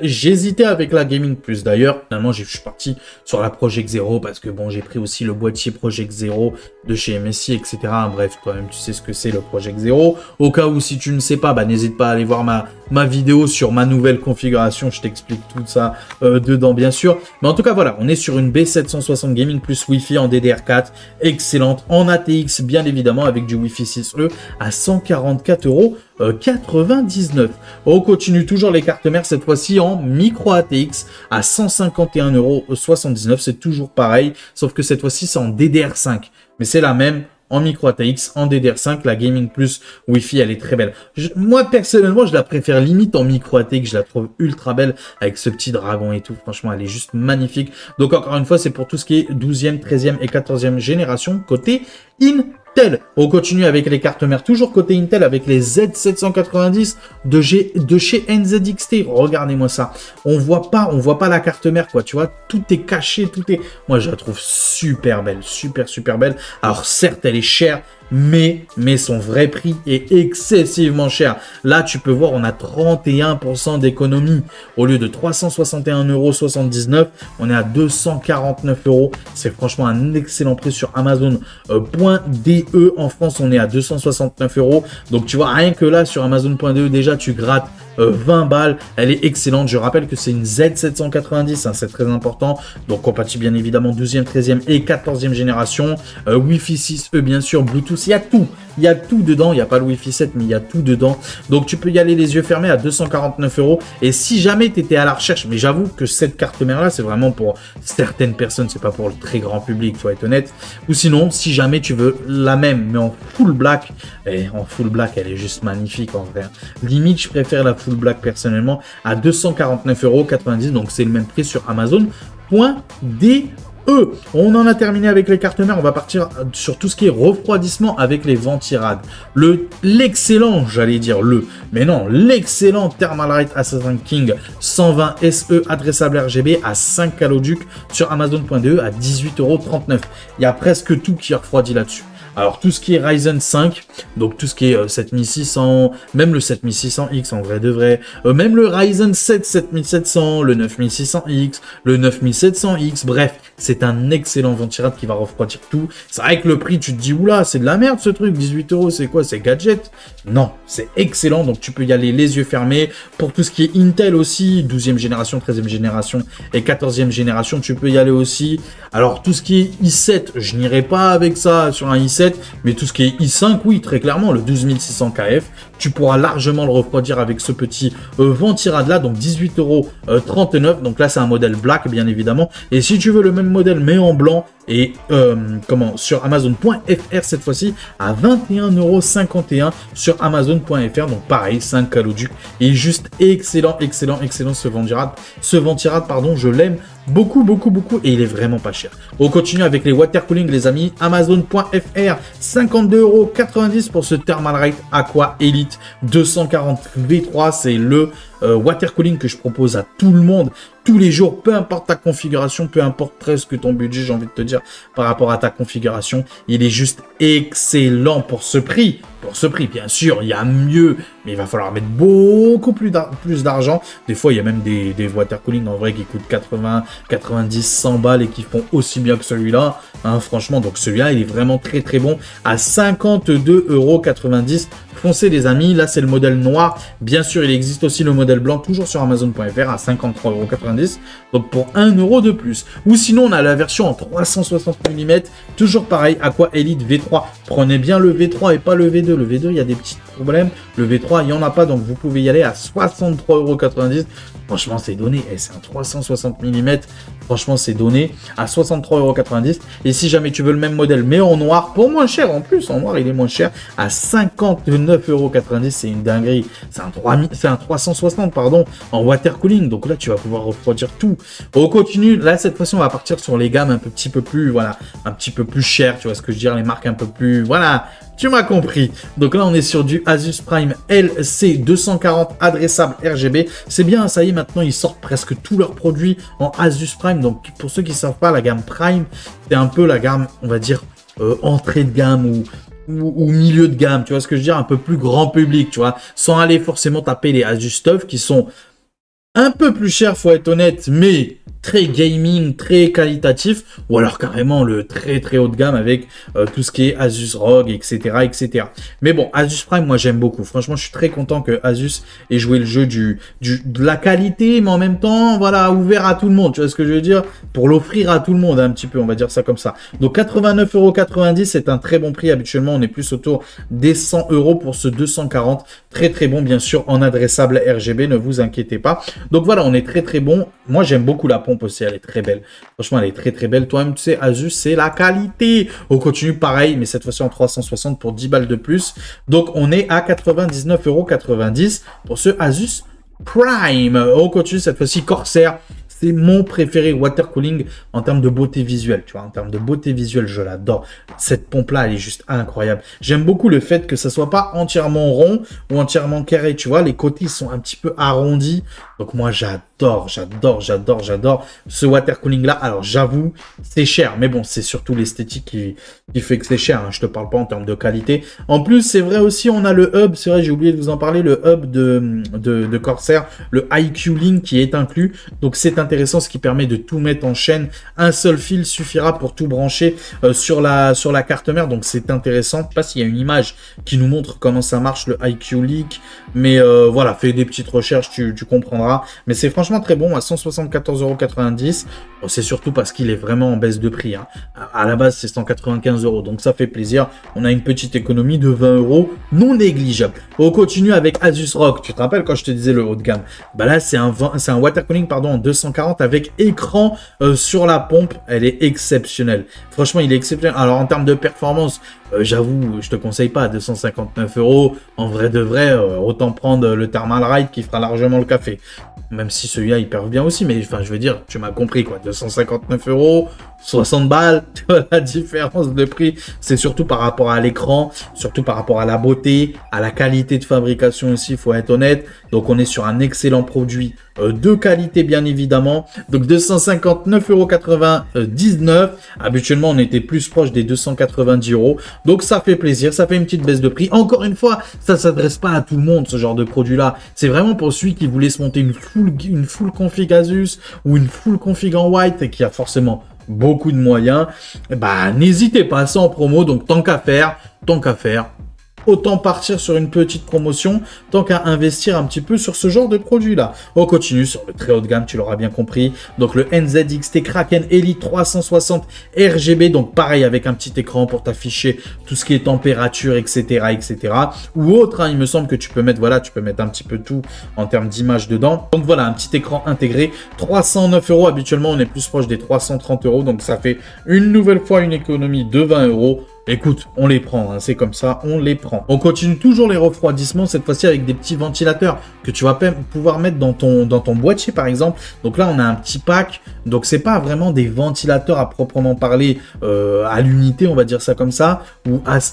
S1: J'hésitais avec la Gaming Plus d'ailleurs. Finalement, je suis parti sur la Project Zero parce que bon, j'ai pris aussi le boîtier Project Zero de chez MSI, etc. Bref, toi-même, tu sais ce que c'est le Project Zero. Au cas où, si tu ne sais pas, bah, n'hésite pas à aller voir ma vidéo sur ma nouvelle configuration. Je t'explique tout ça dedans, bien sûr. Mais en tout cas, voilà, on est sur une B760 Gaming Plus Wi-Fi en DDR4. Excellente. En ATX, bien évidemment, avec du Wi-Fi 6E à 144,99 €. On continue toujours les cartes mères, cette fois-ci en micro ATX à 151,79 €. C'est toujours pareil, sauf que cette fois-ci, c'est en DDR5. Mais c'est la même en micro ATX, en DDR5. La Gaming Plus Wi-Fi, elle est très belle. Moi, personnellement, je la préfère limite en micro ATX. Je la trouve ultra belle avec ce petit dragon et tout. Franchement, elle est juste magnifique. Donc, encore une fois, c'est pour tout ce qui est 12e, 13e et 14e génération côté Intel. On continue avec les cartes mères, toujours côté Intel, avec les Z790 de chez NZXT. Regardez-moi ça. On voit pas la carte mère, quoi. Tu vois, tout est caché, tout est... Moi, je la trouve super belle, super belle. Alors, certes, elle est chère, mais son vrai prix est excessivement cher. Là, tu peux voir, on a 31% d'économie. Au lieu de 361,79 €, on est à 249 €. C'est franchement un excellent prix sur Amazon.de. En France, on est à 269 €. Donc, tu vois, rien que là, sur Amazon.de, déjà, tu grattes 20 balles. Elle est excellente. Je rappelle que c'est une Z790, hein, c'est très important. Donc, compatible, bien évidemment, 12e, 13e et 14e génération. Wi-Fi 6E, bien sûr, Bluetooth. Il y a tout. Il y a tout dedans. Il n'y a pas le Wi-Fi 7, mais il y a tout dedans. Donc, tu peux y aller les yeux fermés à 249 €. Et si jamais tu étais à la recherche, mais j'avoue que cette carte mère-là, c'est vraiment pour certaines personnes. C'est pas pour le très grand public, faut être honnête. Ou sinon, si jamais tu veux la même, mais en full black, et en full black, elle est juste magnifique en vrai. Limite, je préfère la full black personnellement à 249,90 €. Donc, c'est le même prix sur Amazon.de. On en a terminé avec les cartes mères. On va partir sur tout ce qui est refroidissement avec les ventirades. L'excellent, j'allais dire mais non, l'excellent Thermalright Assassin King 120 SE adressable RGB à 5 caloducs sur Amazon.de à 18,39 €. Il y a presque tout qui est refroidi là-dessus. Alors, tout ce qui est Ryzen 5, donc tout ce qui est 7600, même le 7600X en vrai de vrai, même le Ryzen 7 7700, le 9600X, le 9700X, bref, c'est un excellent ventirad qui va refroidir tout. C'est vrai que le prix, tu te dis, oula, c'est de la merde ce truc, 18 €, c'est quoi, c'est gadget? Non, c'est excellent, donc tu peux y aller les yeux fermés. Pour tout ce qui est Intel aussi, 12e génération, 13e génération et 14e génération, tu peux y aller aussi. Alors, tout ce qui est i7, je n'irai pas avec ça sur un i7, mais tout ce qui est i5, oui, très clairement, le 12600 KF, tu pourras largement le refroidir avec ce petit ventirad là, donc 18,39 €. Donc là, c'est un modèle black, bien évidemment. Et si tu veux le même modèle, mais en blanc, et sur Amazon.fr cette fois-ci, à 21,51 € sur Amazon.fr. Donc pareil, 5 caloducs. Et juste excellent ce ventirad, pardon, je l'aime beaucoup, et il est vraiment pas cher. On continue avec les water cooling, les amis. Amazon.fr, 52,90 € pour ce Thermalright Aqua Elite 240 V3. C'est le water cooling que je propose à tout le monde tous les jours, peu importe ta configuration, peu importe presque ton budget, j'ai envie de te dire, par rapport à ta configuration. Il est juste excellent pour ce prix. Pour ce prix, bien sûr, il y a mieux, mais il va falloir mettre beaucoup plus d'argent. Des fois, il y a même des water cooling en vrai qui coûtent 80, 90, 100 balles et qui font aussi bien que celui-là. Hein, franchement, donc celui-là, il est vraiment très bon à 52,90 €. Foncez les amis, là c'est le modèle noir. Bien sûr, il existe aussi le modèle blanc, toujours sur Amazon.fr à 53,90 €. Donc pour 1 € de plus. Ou sinon, on a la version en 360 mm. Toujours pareil, Aqua Elite V3. Prenez bien le V3 et pas le V2. Le V2, il y a des petits problèmes. Le V3, il n'y en a pas, donc vous pouvez y aller à 63,90 €. Franchement, c'est donné. Et c'est un 360 mm. Franchement, c'est donné à 63,90 €. Et si jamais tu veux le même modèle, mais en noir, pour moins cher en plus, en noir, il est moins cher, à 59,90 €. C'est une dinguerie. C'est un 360, pardon, en water cooling. Donc là, tu vas pouvoir refroidir tout. On continue. Là, cette fois-ci, on va partir sur les gammes un petit peu plus, voilà, un petit peu plus chères. Tu vois ce que je veux dire? Les marques un peu plus, voilà. Tu m'as compris. Donc là, on est sur du Asus Prime LC 240 adressable RGB. C'est bien, ça y est, maintenant, ils sortent presque tous leurs produits en Asus Prime. Donc, pour ceux qui ne savent pas, la gamme Prime, c'est un peu la gamme, on va dire, entrée de gamme ou ou milieu de gamme, tu vois ce que je veux dire, un peu plus grand public, tu vois, sans aller forcément taper les Asus Stuff qui sont un peu plus cher, faut être honnête, mais très gaming, très qualitatif, ou alors carrément le très très haut de gamme avec tout ce qui est Asus ROG, etc., etc. Mais bon, Asus Prime, moi j'aime beaucoup. Franchement, je suis très content que Asus ait joué le jeu de la qualité, mais en même temps, voilà, ouvert à tout le monde. Tu vois ce que je veux dire? Pour l'offrir à tout le monde, un petit peu, on va dire ça comme ça. Donc 89,90 €, c'est un très bon prix. Habituellement, on est plus autour des 100 € pour ce 240. Très très bon, bien sûr, en adressable RGB, ne vous inquiétez pas. Donc voilà, on est très très bon. Moi, j'aime beaucoup la pompe aussi, elle est très belle. Franchement, elle est très très belle. Toi-même, tu sais, Asus, c'est la qualité. On continue pareil, mais cette fois-ci en 360 pour 10 balles de plus. Donc, on est à 99,90 € pour ce Asus Prime. On continue cette fois-ci Corsair. C'est mon préféré water cooling en termes de beauté visuelle. Tu vois, en termes de beauté visuelle, je l'adore. Cette pompe-là, elle est juste incroyable. J'aime beaucoup le fait que ça soit pas entièrement rond ou entièrement carré. Tu vois, les côtés sont un petit peu arrondis. Donc moi, j'adore ce water cooling là. Alors j'avoue, c'est cher, mais bon, c'est surtout l'esthétique qui fait que c'est cher. Hein. Je te parle pas en termes de qualité. En plus, c'est vrai aussi, on a le hub. C'est vrai, j'ai oublié de vous en parler. Le hub de Corsair, le IQ Link qui est inclus. Donc c'est intéressant, ce qui permet de tout mettre en chaîne. Un seul fil suffira pour tout brancher sur la carte mère. Donc c'est intéressant. Je sais pas s'il y a une image qui nous montre comment ça marche le IQ Link, mais voilà, fais des petites recherches, tu comprendras. Mais c'est franchement très bon à 174,90 €. Bon, c'est surtout parce qu'il est vraiment en baisse de prix. Hein. À la base, c'est 195 €. Donc ça fait plaisir. On a une petite économie de 20 € non négligeable. On continue avec Asus ROG. Tu te rappelles quand je te disais le haut de gamme? Bah là, c'est un water cooling pardon, en 240 avec écran sur la pompe. Elle est exceptionnelle. Franchement, il est exceptionnel. Alors en termes de performance, j'avoue, je te conseille pas à 259 €. En vrai de vrai, autant prendre le Thermal Ride qui fera largement le café. Même si celui-là, il perd bien aussi. Mais enfin, je veux dire, tu m'as compris quoi. 259 €, 60 balles. Tu vois la différence de prix. C'est surtout par rapport à l'écran, surtout par rapport à la beauté, à la qualité de fabrication aussi, il faut être honnête. Donc, on est sur un excellent produit de qualité, bien évidemment. Donc, 259,99 €. Habituellement, on était plus proche des 290 €. Donc, ça fait plaisir. Ça fait une petite baisse de prix. Encore une fois, ça s'adresse pas à tout le monde, ce genre de produit-là. C'est vraiment pour celui qui voulait se monter une full config Asus ou une full config en white et qui a forcément beaucoup de moyens. Bah, n'hésitez pas, c'est en promo. Donc, tant qu'à faire, autant partir sur une petite promotion, tant qu'à investir un petit peu sur ce genre de produit-là. On continue sur le très haut de gamme, tu l'auras bien compris. Donc le NZXT Kraken Elite 360 RGB, donc pareil avec un petit écran pour t'afficher tout ce qui est température, etc., etc. Ou autre, hein, il me semble que tu peux mettre, voilà, tu peux mettre un petit peu tout en termes d'image dedans. Donc voilà, un petit écran intégré, 309 €. Habituellement, on est plus proche des 330 €, donc ça fait une nouvelle fois une économie de 20 €. Écoute, on les prend, hein, c'est comme ça, on les prend. On continue toujours les refroidissements, cette fois-ci avec des petits ventilateurs que tu vas pouvoir mettre dans ton boîtier, par exemple. Donc là, on a un petit pack, donc c'est pas vraiment des ventilateurs à proprement parler à l'unité, on va dire ça comme ça.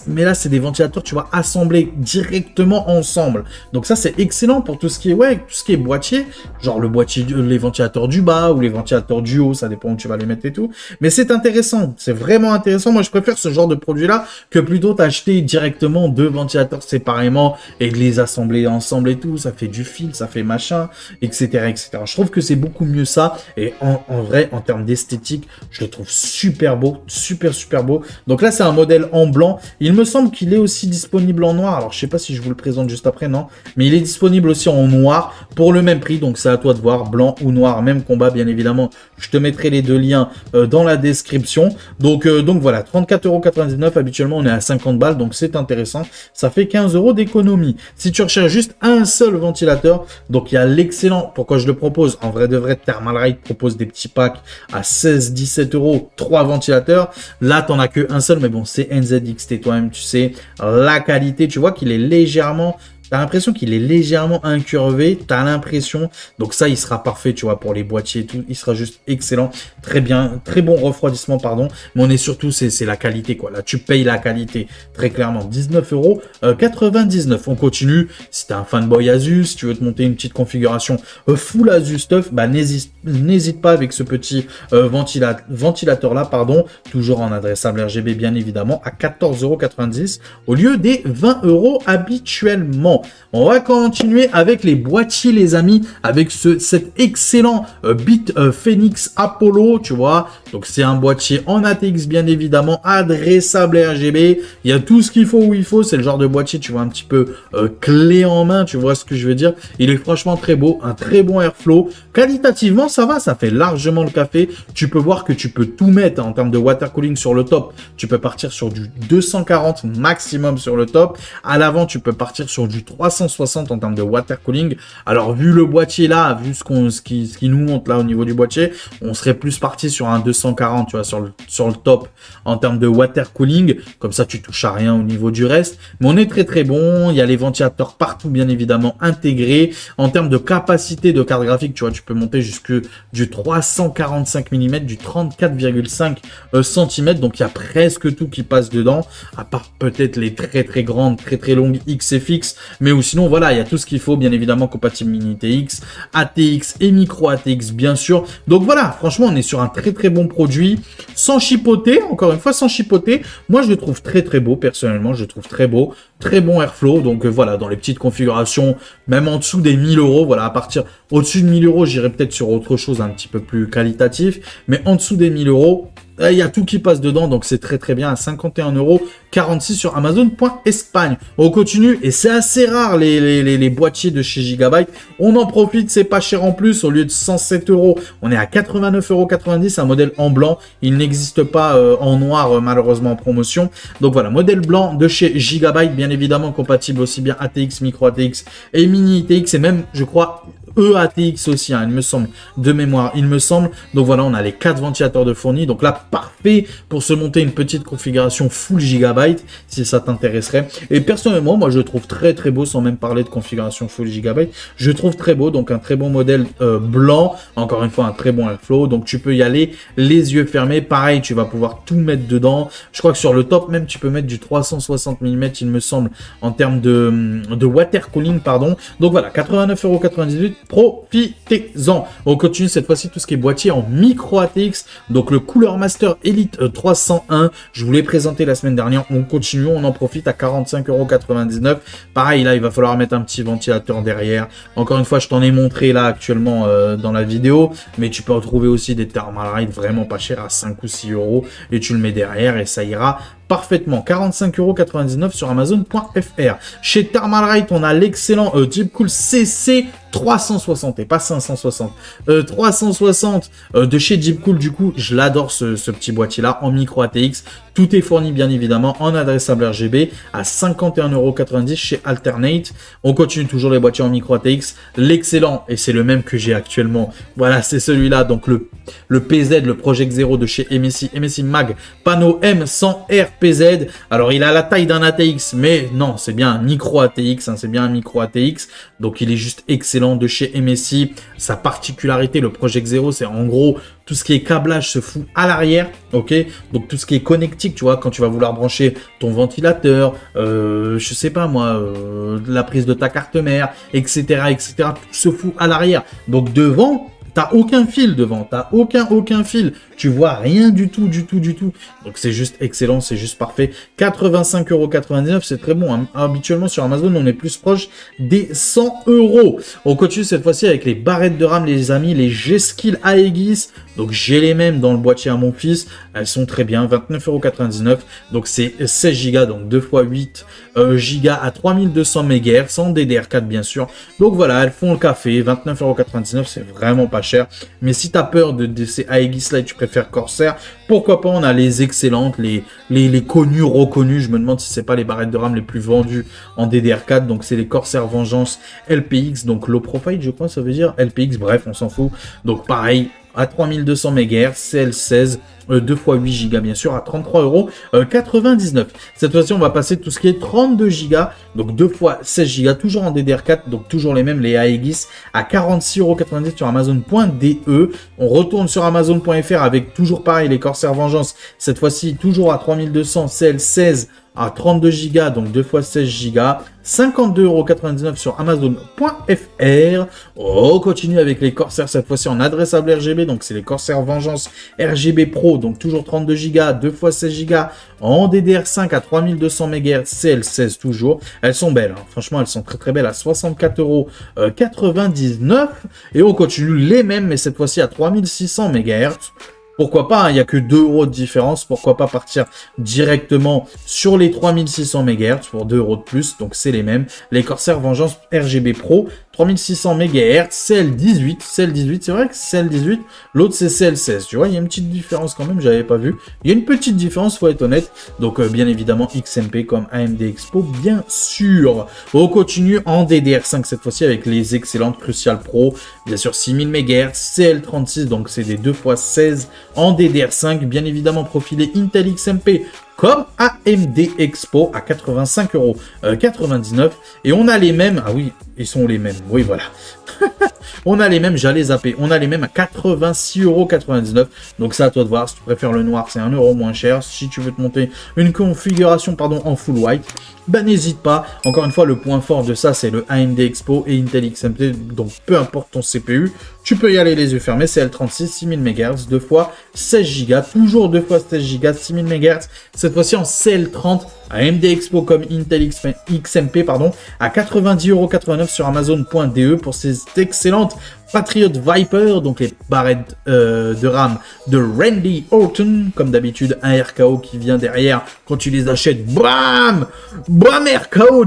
S1: Mais là, c'est des ventilateurs, tu vas assembler directement ensemble. Donc ça, c'est excellent pour tout ce qui est boîtier, genre le boîtier, les ventilateurs du bas ou les ventilateurs du haut, ça dépend où tu vas les mettre et tout. Mais c'est intéressant, c'est vraiment intéressant. Moi, je préfère ce genre de produit là que plutôt t'acheter directement deux ventilateurs séparément et de les assembler ensemble et tout, ça fait du fil, ça fait machin, etc., etc. Je trouve que c'est beaucoup mieux ça, et en vrai, en termes d'esthétique, je le trouve super beau, super beau. Donc là, c'est un modèle en blanc. Il me semble qu'il est aussi disponible en noir. Alors, je sais pas si je vous le présente juste après, non, mais il est disponible aussi en noir pour le même prix. Donc, c'est à toi de voir, blanc ou noir, même combat, bien évidemment. Je te mettrai les deux liens dans la description. Donc voilà, 34,99 €. Habituellement, on est à 50 balles, donc c'est intéressant. Ça fait 15 € d'économie. Si tu recherches juste un seul ventilateur, donc il y a l'excellent, pourquoi je le propose, en vrai de vrai, Thermal Ride propose des petits packs à 16-17 €, 3 ventilateurs. Là, t'en as que un seul, mais bon, c'est NZXT, toi-même, tu sais, la qualité, tu vois qu'il est légèrement T'as l'impression qu'il est légèrement incurvé, t'as l'impression, donc ça il sera parfait, tu vois, pour les boîtiers et tout, il sera juste excellent, très bien, très bon refroidissement, pardon, mais on est surtout, c'est la qualité, quoi, là tu payes la qualité, très clairement, 19,99 €, on continue, si t'es un fanboy Asus, si tu veux te monter une petite configuration full Asus stuff, bah n'hésite pas avec ce petit ventilateur là, pardon, toujours en adressable RGB bien évidemment, à 14,90 € au lieu des 20 € habituellement. On va continuer avec les boîtiers, les amis, avec cet excellent Phoenix Apollo, tu vois. Donc, c'est un boîtier en ATX, bien évidemment, adressable RGB. Il y a tout ce qu'il faut où il faut. C'est le genre de boîtier, tu vois, un petit peu clé en main, tu vois ce que je veux dire. Il est franchement très beau, un très bon airflow. Qualitativement, ça va, ça fait largement le café. Tu peux voir que tu peux tout mettre en termes de water cooling sur le top. Tu peux partir sur du 240 maximum sur le top. À l'avant, tu peux partir sur du 360 en termes de water cooling. Alors, vu le boîtier là, vu ce qui nous montre là au niveau du boîtier, on serait plus parti sur un 240, tu vois, sur le top en termes de water cooling. Comme ça, tu touches à rien au niveau du reste. Mais on est très très bon. Il y a les ventilateurs partout, bien évidemment, intégrés. En termes de capacité de carte graphique, tu vois, tu peux monter jusque du 345 mm, du 34,5 cm. Donc, il y a presque tout qui passe dedans, à part peut-être les très très grandes, très très longues XFX, mais ou sinon voilà, il y a tout ce qu'il faut, bien évidemment compatible mini TX, ATX et micro ATX bien sûr. Donc voilà, franchement on est sur un très très bon produit, sans chipoter, encore une fois sans chipoter. Moi je le trouve très très beau, personnellement je le trouve très beau, très bon airflow. Donc voilà, dans les petites configurations, même en dessous des 1000 €, voilà, à partir au-dessus de 1000 €, j'irai peut-être sur autre chose un petit peu plus qualitatif, mais en dessous des 1000 €, il y a tout qui passe dedans, donc c'est très très bien, à 51,46 € sur Amazon.Espagne. On continue, et c'est assez rare les boîtiers de chez Gigabyte. On en profite, c'est pas cher en plus, au lieu de 107 €, on est à 89,90 €, un modèle en blanc. Il n'existe pas en noir, malheureusement, en promotion. Donc voilà, modèle blanc de chez Gigabyte, bien évidemment compatible aussi bien ATX, micro ATX et mini ATX, et même, je crois, EATX aussi, hein, il me semble, de mémoire, il me semble. Donc voilà, on a les 4 ventilateurs de fournis. Donc là, parfait pour se monter une petite configuration full Gigabyte, si ça t'intéresserait. Et personnellement, moi, je le trouve très très beau, sans même parler de configuration full Gigabyte. Je le trouve très beau, donc un très bon modèle blanc. Encore une fois, un très bon airflow. Donc tu peux y aller les yeux fermés. Pareil, tu vas pouvoir tout mettre dedans. Je crois que sur le top, même, tu peux mettre du 360 mm, il me semble, en termes de water cooling, pardon. Donc voilà, 89,98 €. Profitez-en. On continue cette fois-ci tout ce qui est boîtier en micro ATX. Donc le Cooler Master Elite 301. Je vous l'ai présenté la semaine dernière. On continue, on en profite à 45,99 €. Pareil, là, il va falloir mettre un petit ventilateur derrière. Encore une fois, je t'en ai montré là actuellement dans la vidéo. Mais tu peux retrouver aussi des Thermalright vraiment pas chers à 5 ou 6 € et tu le mets derrière et ça ira parfaitement. 45,99 € sur Amazon.fr. Chez Thermalright, on a l'excellent Deepcool CC 360 et pas 560. 360 de chez Deepcool. Du coup, je l'adore ce petit boîtier là en micro ATX. Tout est fourni bien évidemment en adressable RGB à 51,90 € chez Alternate. On continue toujours les boîtiers en micro ATX. L'excellent, et c'est le même que j'ai actuellement, voilà, c'est celui-là. Donc le PZ, le Project Zero de chez MSI Mag Pano M100R PZ. Alors il a la taille d'un ATX, mais non, c'est bien un micro ATX, hein, c'est bien un micro ATX. Donc il est juste excellent de chez MSI. Sa particularité, le Project Zero, c'est en gros tout ce qui est câblage se fout à l'arrière, ok. Donc tout ce qui est connectique, tu vois, quand tu vas vouloir brancher ton ventilateur, je sais pas moi, la prise de ta carte mère, etc., etc., tout se fout à l'arrière. Donc devant, t'as aucun fil devant, t'as aucun fil. Tu vois rien du tout. Donc c'est juste excellent, c'est juste parfait. 85,99 €, c'est très bon. Hein. Habituellement sur Amazon, on est plus proche des 100 €. On continue cette fois-ci avec les barrettes de RAM, les amis, les G-Skill Aegis. Donc j'ai les mêmes dans le boîtier à mon fils. Elles sont très bien, 29,99 €. Donc c'est 16 Go, donc 2 x 8 Go à 3200 MHz, sans DDR4 bien sûr. Donc voilà, elles font le café, 29,99 €, c'est vraiment pas cher. Mais si tu as peur de ces Aegis là et tu préfères Corsair, pourquoi pas, on a les excellentes, les connues, reconnues. Je me demande si c'est pas les barrettes de RAM les plus vendues en DDR4. Donc c'est les Corsair Vengeance LPX, donc low profile je crois ça veut dire, LPX, bref on s'en fout. Donc pareil, à 3200 MHz, CL16, 2 fois 8 Go bien sûr à 33,99 €. Cette fois-ci, on va passer tout ce qui est 32 Go, donc 2 fois 16 Go, toujours en DDR4, donc toujours les mêmes, les Aegis, à 46,90 € sur Amazon.de. On retourne sur Amazon.fr avec toujours pareil les Corsair Vengeance, cette fois-ci toujours à 3200 CL16 à 32 Go, donc 2 fois 16 Go, 52,99 € sur Amazon.fr. On continue avec les Corsair, cette fois-ci en adressable RGB, donc c'est les Corsair Vengeance RGB Pro, donc toujours 32 Go, 2 fois 16 Go, en DDR5 à 3200 MHz, CL16 toujours. Elles sont belles, hein. Franchement, elles sont très très belles à 64,99 €. Et on continue les mêmes, mais cette fois-ci à 3600 MHz. Pourquoi pas, hein, il n'y a que 2 € de différence. Pourquoi pas partir directement sur les 3600 MHz pour 2 € de plus. Donc, c'est les mêmes. Les Corsair Vengeance RGB Pro, 3600 MHz, CL18. CL18, c'est vrai que c'est CL18. L'autre, c'est CL16. Tu vois, il y a une petite différence quand même, j'avais pas vu. Il y a une petite différence, faut être honnête. Donc, bien évidemment, XMP comme AMD Expo, bien sûr. On continue en DDR5 cette fois-ci avec les excellentes Crucial Pro. Bien sûr, 6000 MHz, CL36. Donc, c'est des 2 fois 16 en DDR5, bien évidemment profilé Intel XMP comme AMD Expo à 85,99 €. Et on a les mêmes, ah oui, ils sont les mêmes, oui voilà. On a les mêmes, j'allais zapper, on a les mêmes à 86,99 €. Donc c'est à toi de voir, si tu préfères le noir, c'est 1 € moins cher. Si tu veux te monter une configuration en full white, ben n'hésite pas. Encore une fois, le point fort de ça, c'est le AMD Expo et Intel XMP. Donc peu importe ton CPU, tu peux y aller les yeux fermés. C'est L36, 6000 MHz, 2 fois 16 Go, toujours 2 fois 16 Go, 6000 MHz. Cette fois-ci en CL30, AMD Expo comme Intel XMP, pardon, à 90,89 € sur Amazon.de pour ces excellentes Patriot Viper, donc les barrettes de RAM de Randy Orton, comme d'habitude, un RKO qui vient derrière quand tu les achètes. Bam! Bam RKO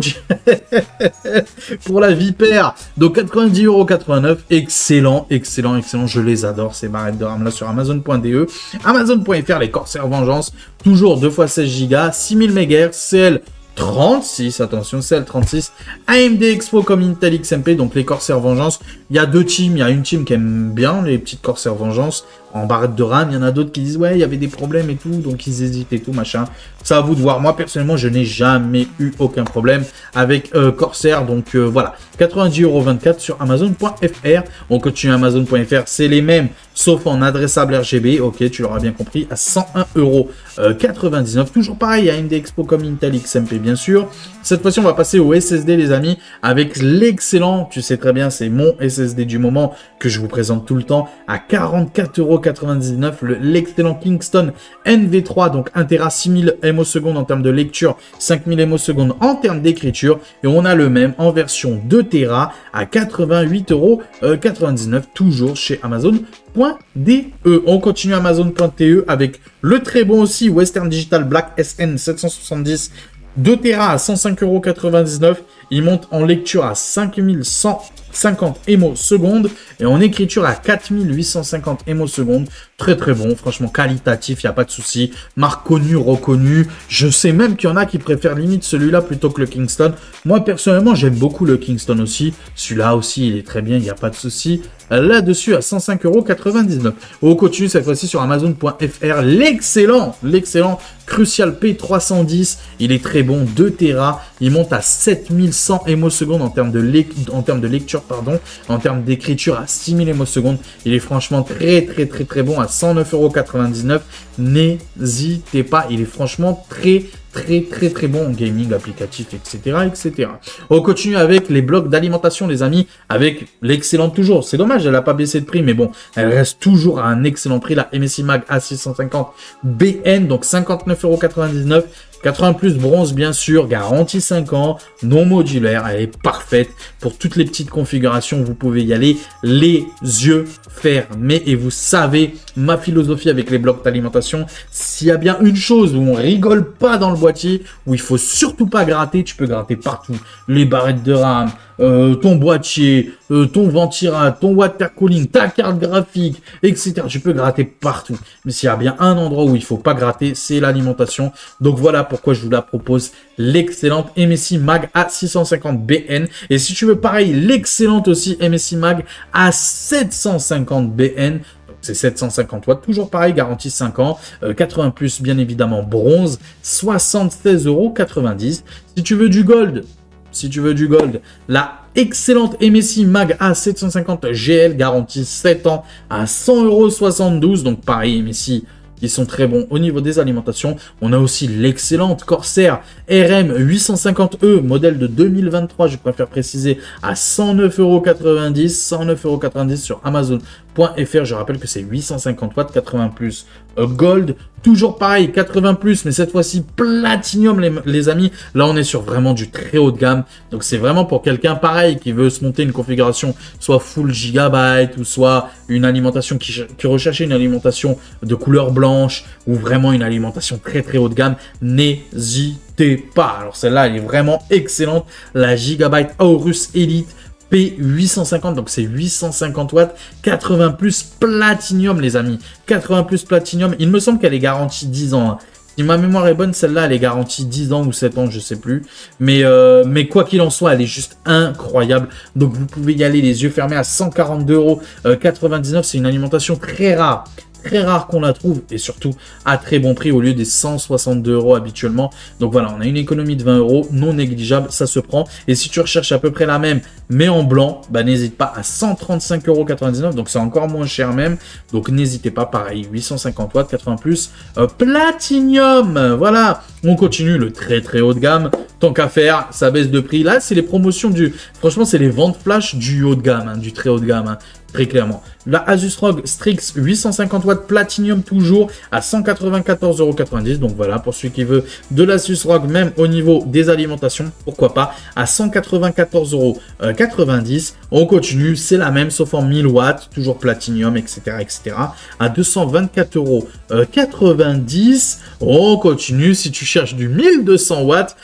S1: pour la Viper, donc 90,89 €. Excellent, excellent, excellent. Je les adore, ces barrettes de RAM là sur Amazon.de. Amazon.fr, les Corsair Vengeance, toujours 2 fois 16 Go, 6000 MHz, CL36, attention, CL36, AMD Expo comme Intel XMP, donc les Corsair Vengeance. Il y a deux teams, il y a une team qui aime bien les petites Corsair Vengeance en barrette de RAM, il y en a d'autres qui disent ouais, il y avait des problèmes et tout, donc ils hésitent et tout, machin. C'est à vous de voir. Moi, personnellement, je n'ai jamais eu aucun problème avec Corsair, donc voilà. 90,24 € sur Amazon.fr. On continue Amazon.fr, c'est les mêmes, sauf en adressable RGB, ok, tu l'auras bien compris, à 101,99 €. Toujours pareil, AMD Expo comme Intel XMP, bien sûr. Cette fois-ci, on va passer au SSD, les amis, avec l'excellent, tu sais très bien, c'est mon SSD du moment que je vous présente tout le temps, à 44,99 €, l'excellent Kingston NV3, donc 1 Tera, 6000 ms en termes de lecture, 5000 ms en termes d'écriture, et on a le même en version 2 Tera à 88,99 €, toujours chez Amazon.de. On continue Amazon.de avec le très bon aussi Western Digital Black SN 770, 2 Tera à 105,99 €. Il monte en lecture à 5150 ms et en écriture à 4850 ms. Très très bon, franchement qualitatif, il n'y a pas de souci. Marque connue, reconnue. Je sais même qu'il y en a qui préfèrent limite celui-là plutôt que le Kingston. Moi personnellement, j'aime beaucoup le Kingston aussi. Celui-là aussi, il est très bien, il n'y a pas de souci. Là-dessus à 105,99 €. On continue cette fois-ci sur Amazon.fr. L'excellent Crucial P310. Il est très bon, 2 Tera. Il monte à 7100 ms en termes de lecture, pardon. En termes d'écriture à 6000 ms. Il est franchement très bon à 109,99 €. N'hésitez pas, il est franchement très bon en gaming, applicatif, etc. On continue avec les blocs d'alimentation, les amis, avec l'excellente toujours. C'est dommage, elle n'a pas baissé de prix, mais bon, elle reste toujours à un excellent prix, la MSI Mag A650 BN, donc 59,99 €. 80 plus bronze, bien sûr, garantie 5 ans, non modulaire, elle est parfaite. Pour toutes les petites configurations, vous pouvez y aller les yeux fermés. Et vous savez, ma philosophie avec les blocs d'alimentation, s'il y a bien une chose où on rigole pas dans le boîtier, où il faut surtout pas gratter, tu peux gratter partout. Les barrettes de RAM, ton boîtier, ton ventirail, ton water cooling, ta carte graphique, etc. Tu peux gratter partout. Mais s'il y a bien un endroit où il faut pas gratter, c'est l'alimentation. Donc voilà pourquoi je vous la propose, l'excellente MSI Mag A650 BN. Et si tu veux pareil, l'excellente aussi MSI Mag A750 BN. c'est 750 watts, toujours pareil, garantie 5 ans, 80 plus bien évidemment bronze, 76,90 €. Si tu veux du gold, la excellente MSI Mag A750 GL garantie 7 ans à 100,72 €. Donc pareil, MSI, ils sont très bons au niveau des alimentations. On a aussi l'excellente Corsair RM 850E, modèle de 2023, je préfère préciser, à 109,90 €. 109,90 € sur Amazon.fr. Je rappelle que c'est 850 watts, 80 plus gold. Toujours pareil, 80 plus, mais cette fois-ci platinium, les amis. Là, on est sur vraiment du très haut de gamme. Donc, c'est vraiment pour quelqu'un pareil qui veut se monter une configuration soit full gigabyte ou soit une alimentation qui recherchait une alimentation de couleur blanche ou vraiment une alimentation très très haut de gamme. N'hésitez pas. Alors, celle-là, elle est vraiment excellente. La Gigabyte Aorus Elite P850, donc c'est 850 watts, 80 plus platinium les amis, 80 plus platinium, il me semble qu'elle est garantie 10 ans, hein. Si ma mémoire est bonne, celle-là elle est garantie 10 ans ou 7 ans, je sais plus, mais quoi qu'il en soit, elle est juste incroyable, donc vous pouvez y aller les yeux fermés à 142,99 €, c'est une alimentation très rare qu'on la trouve et surtout à très bon prix au lieu des 162 € habituellement. Donc voilà, on a une économie de 20 € non négligeable, ça se prend. Et si tu recherches à peu près la même mais en blanc, bah n'hésite pas à 135,99 €, donc c'est encore moins cher même. Donc n'hésitez pas, pareil, 850 watts, 80 plus, platinium. Voilà, on continue le très très haut de gamme. Tant qu'à faire, ça baisse de prix. Là, c'est les promotions franchement, c'est les ventes flash du haut de gamme, hein, du très haut de gamme, hein, très clairement. La Asus ROG Strix 850 watts Platinum toujours à 194,90 €. Donc voilà, pour celui qui veut de l'Asus ROG, même au niveau des alimentations, pourquoi pas, à 194,90 €. On continue, c'est la même, sauf en 1000 watts, toujours Platinum, etc., etc. à 224,90 €. On continue, si tu cherches du 1200 watts,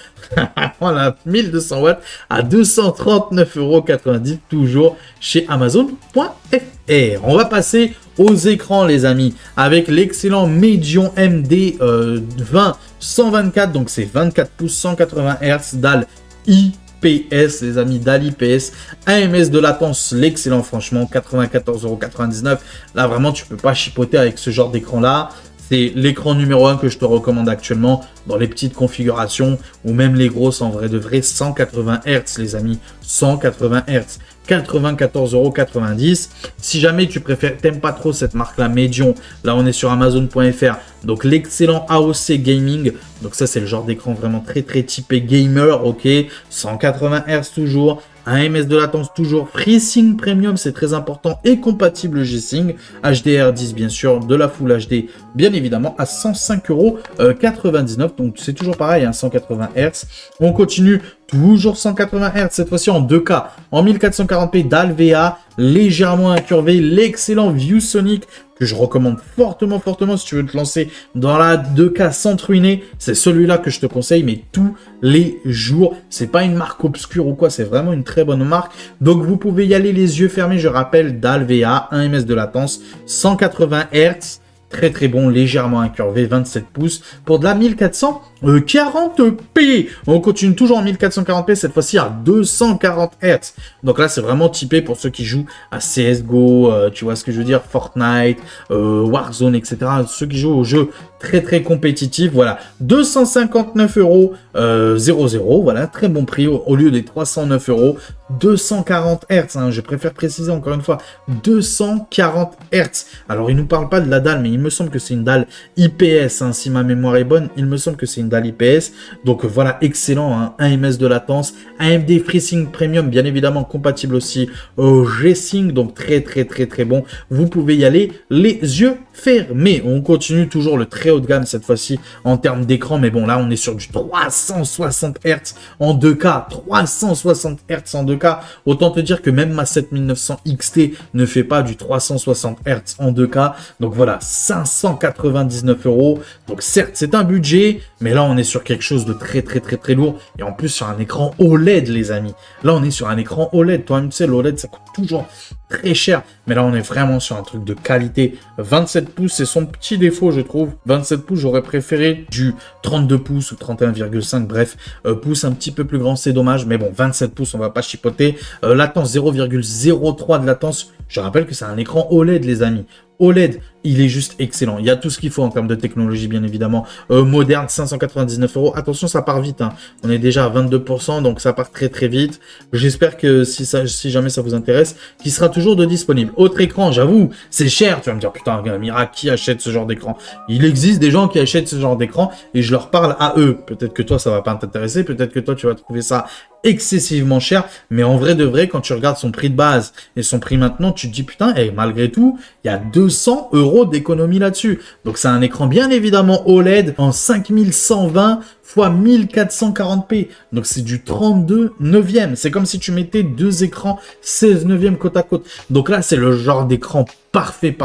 S1: voilà, 1200 watts à 239,90 €, toujours chez Amazon.fr. On va passer aux écrans, les amis, avec l'excellent Medion MD 20-124, donc c'est 24 pouces, 180 Hz, dalle IPS, les amis, dalle IPS, 1 ms de latence, l'excellent, franchement, 94,99 €. Là, vraiment, tu peux pas chipoter avec ce genre d'écran-là. C'est l'écran numéro 1 que je te recommande actuellement dans les petites configurations ou même les grosses, en vrai de vrai. 180 Hz, les amis, 180 Hz, 94,90 €. Si jamais tu préfères, t'aimes pas trop cette marque-là, Medion, là on est sur Amazon.fr. Donc l'excellent AOC Gaming, donc ça c'est le genre d'écran vraiment très très typé gamer, ok, 180 Hz toujours. 1 ms de latence toujours, FreeSync Premium, c'est très important, et compatible G-Sync, HDR10 bien sûr, de la Full HD bien évidemment, à 105,99 €, donc c'est toujours pareil, hein, 180 Hz. On continue, toujours 180 Hz, cette fois-ci en 2K, en 1440p, dalle VA, légèrement incurvé, l'excellent ViewSonic, que je recommande fortement, fortement, si tu veux te lancer dans la 2K sans te ruiner. C'est celui-là que je te conseille, mais tous les jours. C'est pas une marque obscure ou quoi, c'est vraiment une très bonne marque. Donc, vous pouvez y aller les yeux fermés. Je rappelle, dalle VA, 1 ms de latence, 180 Hz. Très très bon, légèrement incurvé, 27 pouces pour de la 1440p. On continue toujours en 1440p, cette fois-ci à 240 Hz. Donc là, c'est vraiment typé pour ceux qui jouent à CSGO, tu vois ce que je veux dire, Fortnite, Warzone, etc. Ceux qui jouent aux jeux très très compétitifs, voilà. 259,00 €, voilà, très bon prix au lieu des 309 €. 240 Hz, hein, je préfère préciser encore une fois, 240 Hz. Alors, il nous parle pas de la dalle, mais il me semble que c'est une dalle IPS, hein, si ma mémoire est bonne, il me semble que c'est une dalle IPS. Donc voilà, excellent, hein, 1 ms de latence, AMD FreeSync Premium, bien évidemment compatible aussi au G-Sync, donc très très très très bon. Vous pouvez y aller les yeux fermés. On continue toujours le très haut de gamme cette fois-ci en termes d'écran, mais bon là on est sur du 360 Hz en 2K, 360 Hz en 2K. Autant te dire que même ma 7900 XT ne fait pas du 360 Hz en 2K. Donc voilà, 599 €. Donc certes, c'est un budget, mais là, on est sur quelque chose de très, très, très, très lourd. Et en plus, sur un écran OLED, les amis. Là, on est sur un écran OLED. Toi-même, tu sais, l'OLED, ça coûte toujours très cher. Mais là, on est vraiment sur un truc de qualité. 27 pouces, c'est son petit défaut, je trouve. 27 pouces, j'aurais préféré du 32 pouces ou 31,5. Bref, pouces un petit peu plus grand, c'est dommage. Mais bon, 27 pouces, on va pas chipoter. Latence 0,03 de latence. Je rappelle que c'est un écran OLED, les amis. OLED, il est juste excellent. Il y a tout ce qu'il faut en termes de technologie, bien évidemment. Moderne, 599 €. Attention, ça part vite, hein. On est déjà à 22%, donc ça part très très vite. J'espère que si jamais ça vous intéresse, qu'il sera toujours disponible. Autre écran, j'avoue, c'est cher. Tu vas me dire, putain, Mira, qui achète ce genre d'écran? Il existe des gens qui achètent ce genre d'écran et je leur parle à eux. Peut-être que toi, ça va pas t'intéresser. Peut-être que toi, tu vas trouver ça excessivement cher, mais en vrai de vrai, quand tu regardes son prix de base et son prix maintenant, tu te dis putain, et malgré tout, il y a 200 € d'économie là-dessus. Donc c'est un écran bien évidemment OLED en 5120 x 1440p. Donc c'est du 32 neuvième. C'est comme si tu mettais deux écrans 16 neuvième côte à côte. Donc là, c'est le genre d'écran parfait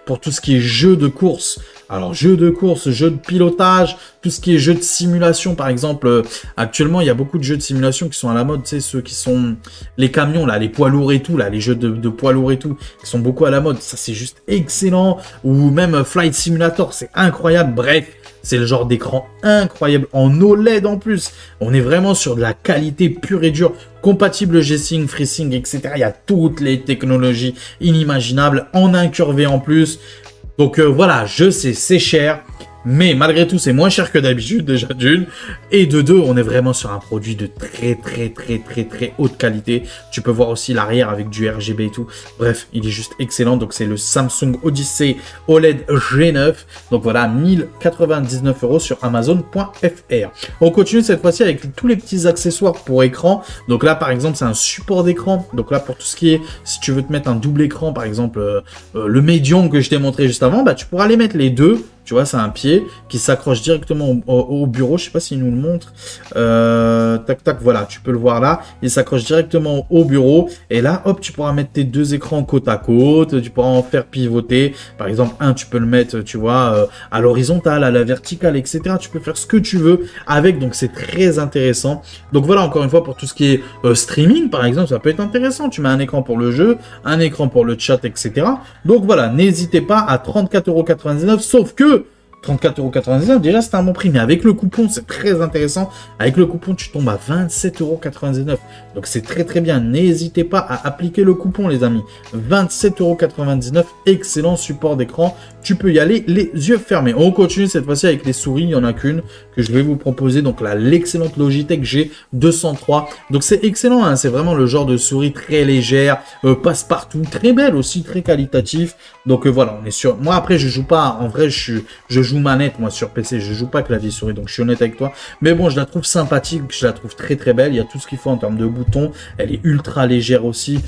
S1: pour tout ce qui est jeu de course. Alors, jeu de course, jeu de pilotage, tout ce qui est jeu de simulation, par exemple. Actuellement, il y a beaucoup de jeux de simulation qui sont à la mode, tu sais, ceux qui sont les camions, là, les poids lourds et tout, là, les jeux de poids lourds et tout, qui sont beaucoup à la mode. Ça, c'est juste excellent. Ou même Flight Simulator, c'est incroyable. Bref, c'est le genre d'écran incroyable, en OLED en plus. On est vraiment sur de la qualité pure et dure, compatible G-Sync, FreeSync, etc. Il y a toutes les technologies inimaginables, en incurvé en plus. Donc voilà, je sais, c'est cher, mais malgré tout, c'est moins cher que d'habitude, déjà d'une. Et de deux, on est vraiment sur un produit de très haute qualité. Tu peux voir aussi l'arrière avec du RGB et tout. Bref, il est juste excellent. Donc c'est le Samsung Odyssey OLED G9. Donc voilà, 1099 € sur Amazon.fr. On continue cette fois-ci avec tous les petits accessoires pour écran. Donc là, par exemple, c'est un support d'écran. Donc là, pour tout ce qui est, si tu veux te mettre un double écran, par exemple, le médium que je t'ai montré juste avant, bah tu pourras les mettre les deux. Tu vois, c'est un pied qui s'accroche directement au bureau. Je sais pas s'il nous le montre. Tac, voilà, tu peux le voir là. Il s'accroche directement au bureau. Et là, hop, tu pourras mettre tes deux écrans côte à côte. Tu pourras en faire pivoter. Par exemple, un, tu peux le mettre, tu vois, à l'horizontale, à la verticale, etc. Tu peux faire ce que tu veux avec. Donc, c'est très intéressant. Donc, voilà, encore une fois, pour tout ce qui est streaming, par exemple, ça peut être intéressant. Tu mets un écran pour le jeu, un écran pour le chat, etc. Donc, voilà, n'hésitez pas à 34,99 €. Sauf que 34,99 €, déjà c'est un bon prix, mais avec le coupon, c'est très intéressant. Avec le coupon, tu tombes à 27,99 €. Donc c'est très bien. N'hésitez pas à appliquer le coupon, les amis. 27,99 €, excellent support d'écran. Tu peux y aller les yeux fermés. On continue cette fois-ci avec les souris. Il n'y en a qu'une que je vais vous proposer. Donc là, l'excellente Logitech G203. Donc c'est excellent, hein. C'est vraiment le genre de souris très légère, passe-partout, très belle aussi, très qualitatif. Donc voilà, on est sûr. Moi après, je joue pas. En vrai, je joue manette, moi, sur PC. Je joue pas clavier souris, donc je suis honnête avec toi. Mais bon, je la trouve sympathique. Je la trouve très belle. Il y a tout ce qu'il faut en termes de boutons. Elle est ultra légère aussi.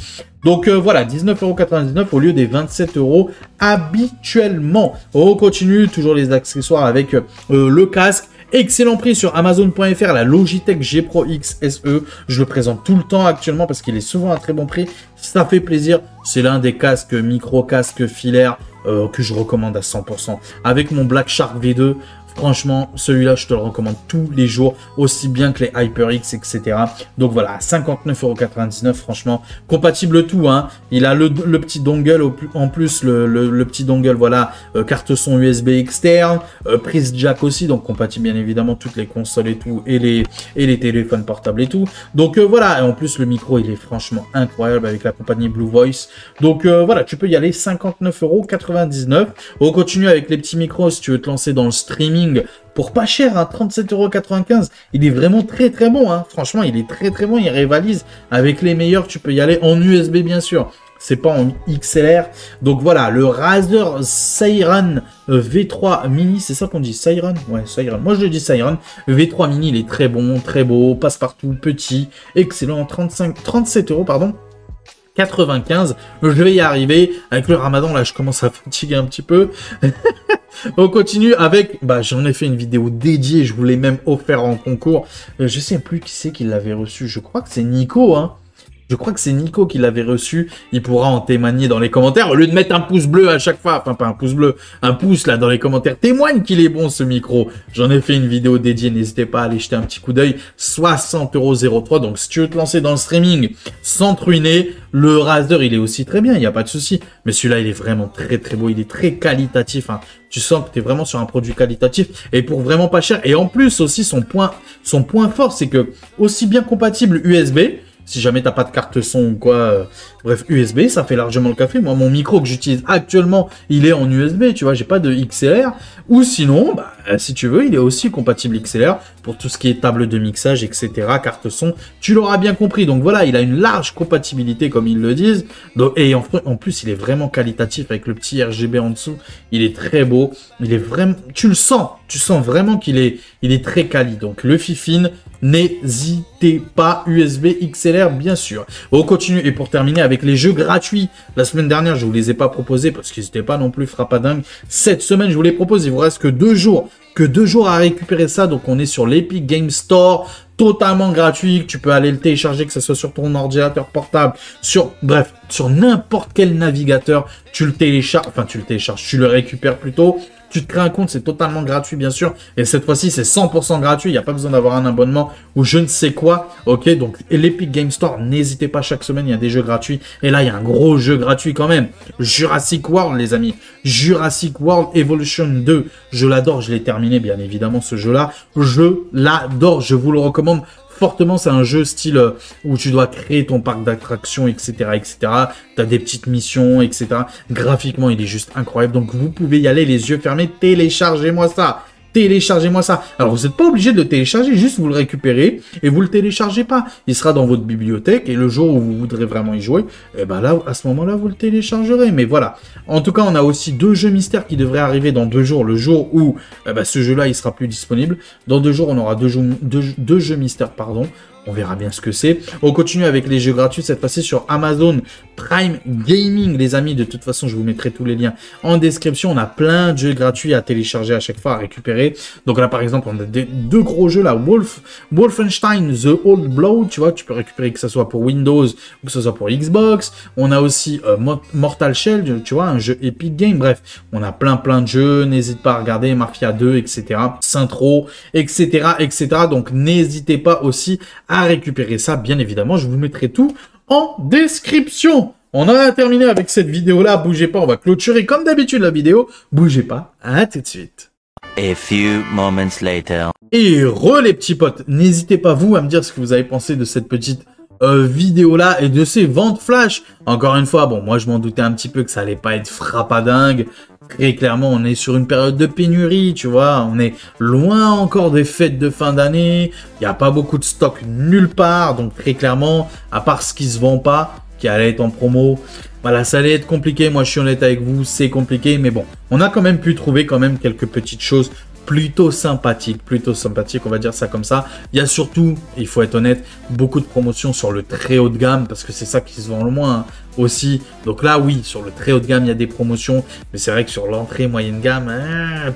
S1: Donc voilà, 19,99 € au lieu des 27 € habituellement. On continue, toujours les accessoires avec le casque. Excellent prix sur Amazon.fr, la Logitech G Pro X SE. Je le présente tout le temps actuellement parce qu'il est souvent à très bon prix. Ça fait plaisir. C'est l'un des casques micro-casques filaires que je recommande à 100%. Avec mon Black Shark V2, franchement, celui-là, je te le recommande tous les jours, aussi bien que les HyperX, etc. Donc voilà, 59,99 €, franchement, compatible tout, hein. Il a le petit dongle, en plus, le petit dongle, voilà, carte son USB externe, prise jack aussi, donc compatible bien évidemment toutes les consoles et tout, et les téléphones portables et tout. Donc voilà, et en plus, le micro, il est franchement incroyable avec la compagnie Blue Voice. Donc voilà, tu peux y aller, 59,99 €. On continue avec les petits micros si tu veux te lancer dans le streaming pour pas cher, hein, 37,95 €. Il est vraiment très bon, hein. Franchement, il est très bon. Il rivalise avec les meilleurs. Tu peux y aller en USB, bien sûr. C'est pas en XLR. Donc voilà, le Razer Seiren V3 Mini, c'est ça qu'on dit, Seiren? Ouais, Seiren. Moi, je le dis Seiren. V3 Mini, il est très bon, très beau, passe-partout, petit, excellent. 37 €, pardon. 95, je vais y arriver. Avec le Ramadan, là, je commence à fatiguer un petit peu. On continue avec, bah, j'en ai fait une vidéo dédiée, je vous l'ai même offert en concours. Je sais plus qui c'est qui l'avait reçu. Je crois que c'est Nico, hein. Je crois que c'est Nico qui l'avait reçu. Il pourra en témoigner dans les commentaires. Au lieu de mettre un pouce bleu à chaque fois, enfin pas un pouce bleu, un pouce là dans les commentaires. Témoigne qu'il est bon ce micro. J'en ai fait une vidéo dédiée. N'hésitez pas à aller jeter un petit coup d'œil. 60,03 €. Donc si tu veux te lancer dans le streaming sans te ruiner, le Razer il est aussi très bien. Il n'y a pas de souci. Mais celui-là il est vraiment très beau. Il est très qualitatif, hein. Tu sens que tu es vraiment sur un produit qualitatif et pour vraiment pas cher. Et en plus aussi son point fort, c'est que aussi bien compatible USB si jamais t'as pas de carte son ou quoi. Bref, USB, ça fait largement le café. Moi, mon micro que j'utilise actuellement, il est en USB, tu vois, j'ai pas de XLR. Ou sinon, bah, si tu veux, il est aussi compatible XLR pour tout ce qui est table de mixage, etc., carte son. Tu l'auras bien compris. Donc voilà, il a une large compatibilité, comme ils le disent. Donc, et en plus, il est vraiment qualitatif avec le petit RGB en dessous. Il est très beau. Il est vraiment, tu sens vraiment qu'il est, très quali. Donc le Fifine, n'hésitez pas, USB XLR bien sûr. On continue et pour terminer avec les jeux gratuits. La semaine dernière, je vous les ai pas proposés parce qu'ils n'étaient pas non plus frappadingues. Cette semaine, je vous les propose. Il vous reste que 2 jours. À récupérer ça. Donc on est sur l'Epic Game Store, totalement gratuit. Tu peux aller le télécharger, que ce soit sur ton ordinateur portable, sur n'importe quel navigateur. Tu le télécharges, tu le récupères plutôt. Tu te crées un compte, c'est totalement gratuit, bien sûr. Et cette fois-ci, c'est 100% gratuit. Il n'y a pas besoin d'avoir un abonnement ou je ne sais quoi. Ok, donc l'Epic Game Store, n'hésitez pas, chaque semaine, il y a des jeux gratuits. Et là, il y a un gros jeu gratuit quand même. Jurassic World, les amis. Jurassic World Evolution 2. Je l'adore, je l'ai terminé, bien évidemment, ce jeu-là. Je l'adore, je vous le recommande fortement. C'est un jeu style où tu dois créer ton parc d'attractions, etc., etc. Tu as des petites missions, etc. Graphiquement, il est juste incroyable. Donc, vous pouvez y aller les yeux fermés. Téléchargez-moi ça. Téléchargez-moi ça. Alors, vous n'êtes pas obligé de le télécharger, juste vous le récupérez et vous le téléchargez pas. Il sera dans votre bibliothèque et le jour où vous voudrez vraiment y jouer, et ben là, à ce moment-là, vous le téléchargerez. Mais voilà. En tout cas, on a aussi 2 jeux mystères qui devraient arriver dans 2 jours. Le jour où ce jeu-là, il sera plus disponible. Dans 2 jours, on aura deux jeux mystères, pardon. On verra bien ce que c'est. On continue avec les jeux gratuits, cette fois-ci sur Amazon Prime Gaming, les amis. De toute façon, je vous mettrai tous les liens en description. On a plein de jeux gratuits à télécharger à chaque fois, à récupérer. Donc là, par exemple, on a 2 gros jeux là. Wolfenstein The Old Blood, tu vois, tu peux récupérer que ce soit pour Windows ou que ce soit pour Xbox. On a aussi Mortal Shell, tu vois, un jeu Epic Game. Bref, on a plein de jeux. N'hésite pas à regarder Mafia 2, etc. Syntro, etc., etc. Donc, n'hésitez pas aussi à récupérer ça, bien évidemment. Je vous mettrai tout en description. On a terminé avec cette vidéo-là. Bougez pas, on va clôturer comme d'habitude la vidéo. Bougez pas, à tout de suite.
S2: A few moments later.
S1: Et les petits potes, n'hésitez pas vous à me dire ce que vous avez pensé de cette petite vidéo-là et de ces ventes flash. Encore une fois, bon, moi je m'en doutais un petit peu que ça allait pas être frappadingue. Très clairement, on est sur une période de pénurie, tu vois. On est loin encore des fêtes de fin d'année. Il n'y a pas beaucoup de stock nulle part. Donc très clairement, à part ce qui se vend pas, qui allait être en promo, voilà, ça allait être compliqué. Moi, je suis honnête avec vous, c'est compliqué. Mais bon, on a quand même pu trouver quand même quelques petites choses plutôt sympathique, on va dire ça comme ça. Il y a surtout, il faut être honnête, beaucoup de promotions sur le très haut de gamme, parce que c'est ça qui se vend le moins aussi. Donc là, oui, sur le très haut de gamme, il y a des promotions, mais c'est vrai que sur l'entrée moyenne gamme,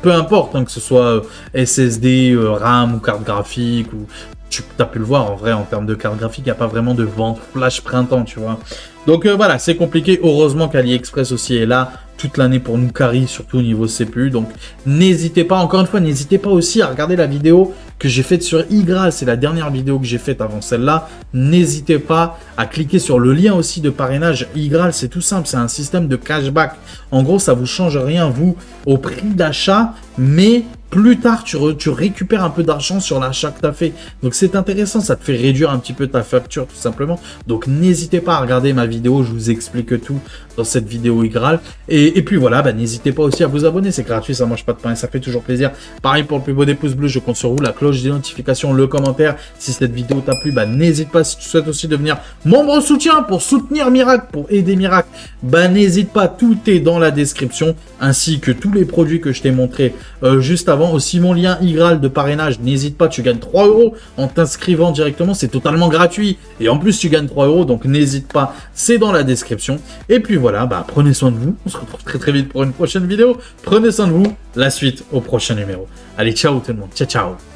S1: peu importe, hein, que ce soit SSD, RAM ou carte graphique, ou tu as pu le voir, en vrai, en termes de carte graphique, il n'y a pas vraiment de vente flash printemps, tu vois. Donc voilà, c'est compliqué. Heureusement qu'AliExpress aussi est là toute l'année pour nous carry, surtout au niveau CPU. Donc n'hésitez pas, encore une fois, n'hésitez pas aussi à regarder la vidéo que j'ai faite sur Igral. C'est la dernière vidéo que j'ai faite avant celle-là. N'hésitez pas à cliquer sur le lien aussi de parrainage. Igral, c'est tout simple, c'est un système de cashback. En gros, ça vous change rien, vous, au prix d'achat, mais plus tard, tu récupères un peu d'argent sur l'achat que tu as fait. Donc, c'est intéressant. Ça te fait réduire un petit peu ta facture, tout simplement. Donc, n'hésitez pas à regarder ma vidéo. Je vous explique tout dans cette vidéo Igral. Et puis, voilà, n'hésitez pas aussi à vous abonner. C'est gratuit, ça mange pas de pain et ça fait toujours plaisir. Pareil pour le plus beau des pouces bleus, je compte sur vous. La cloche des notifications, le commentaire. Si cette vidéo t'a plu, n'hésite pas. Si tu souhaites aussi devenir membre soutien pour soutenir Miracle, pour aider Miracle, n'hésite pas. Tout est dans la description, ainsi que tous les produits que je t'ai montrés juste avant. Aussi mon lien Igral de parrainage, n'hésite pas, tu gagnes 3 € en t'inscrivant directement, c'est totalement gratuit et en plus tu gagnes 3 €, donc n'hésite pas, c'est dans la description. Et puis voilà, prenez soin de vous, on se retrouve très vite pour une prochaine vidéo, prenez soin de vous, la suite au prochain numéro. Allez, ciao tout le monde, ciao ciao.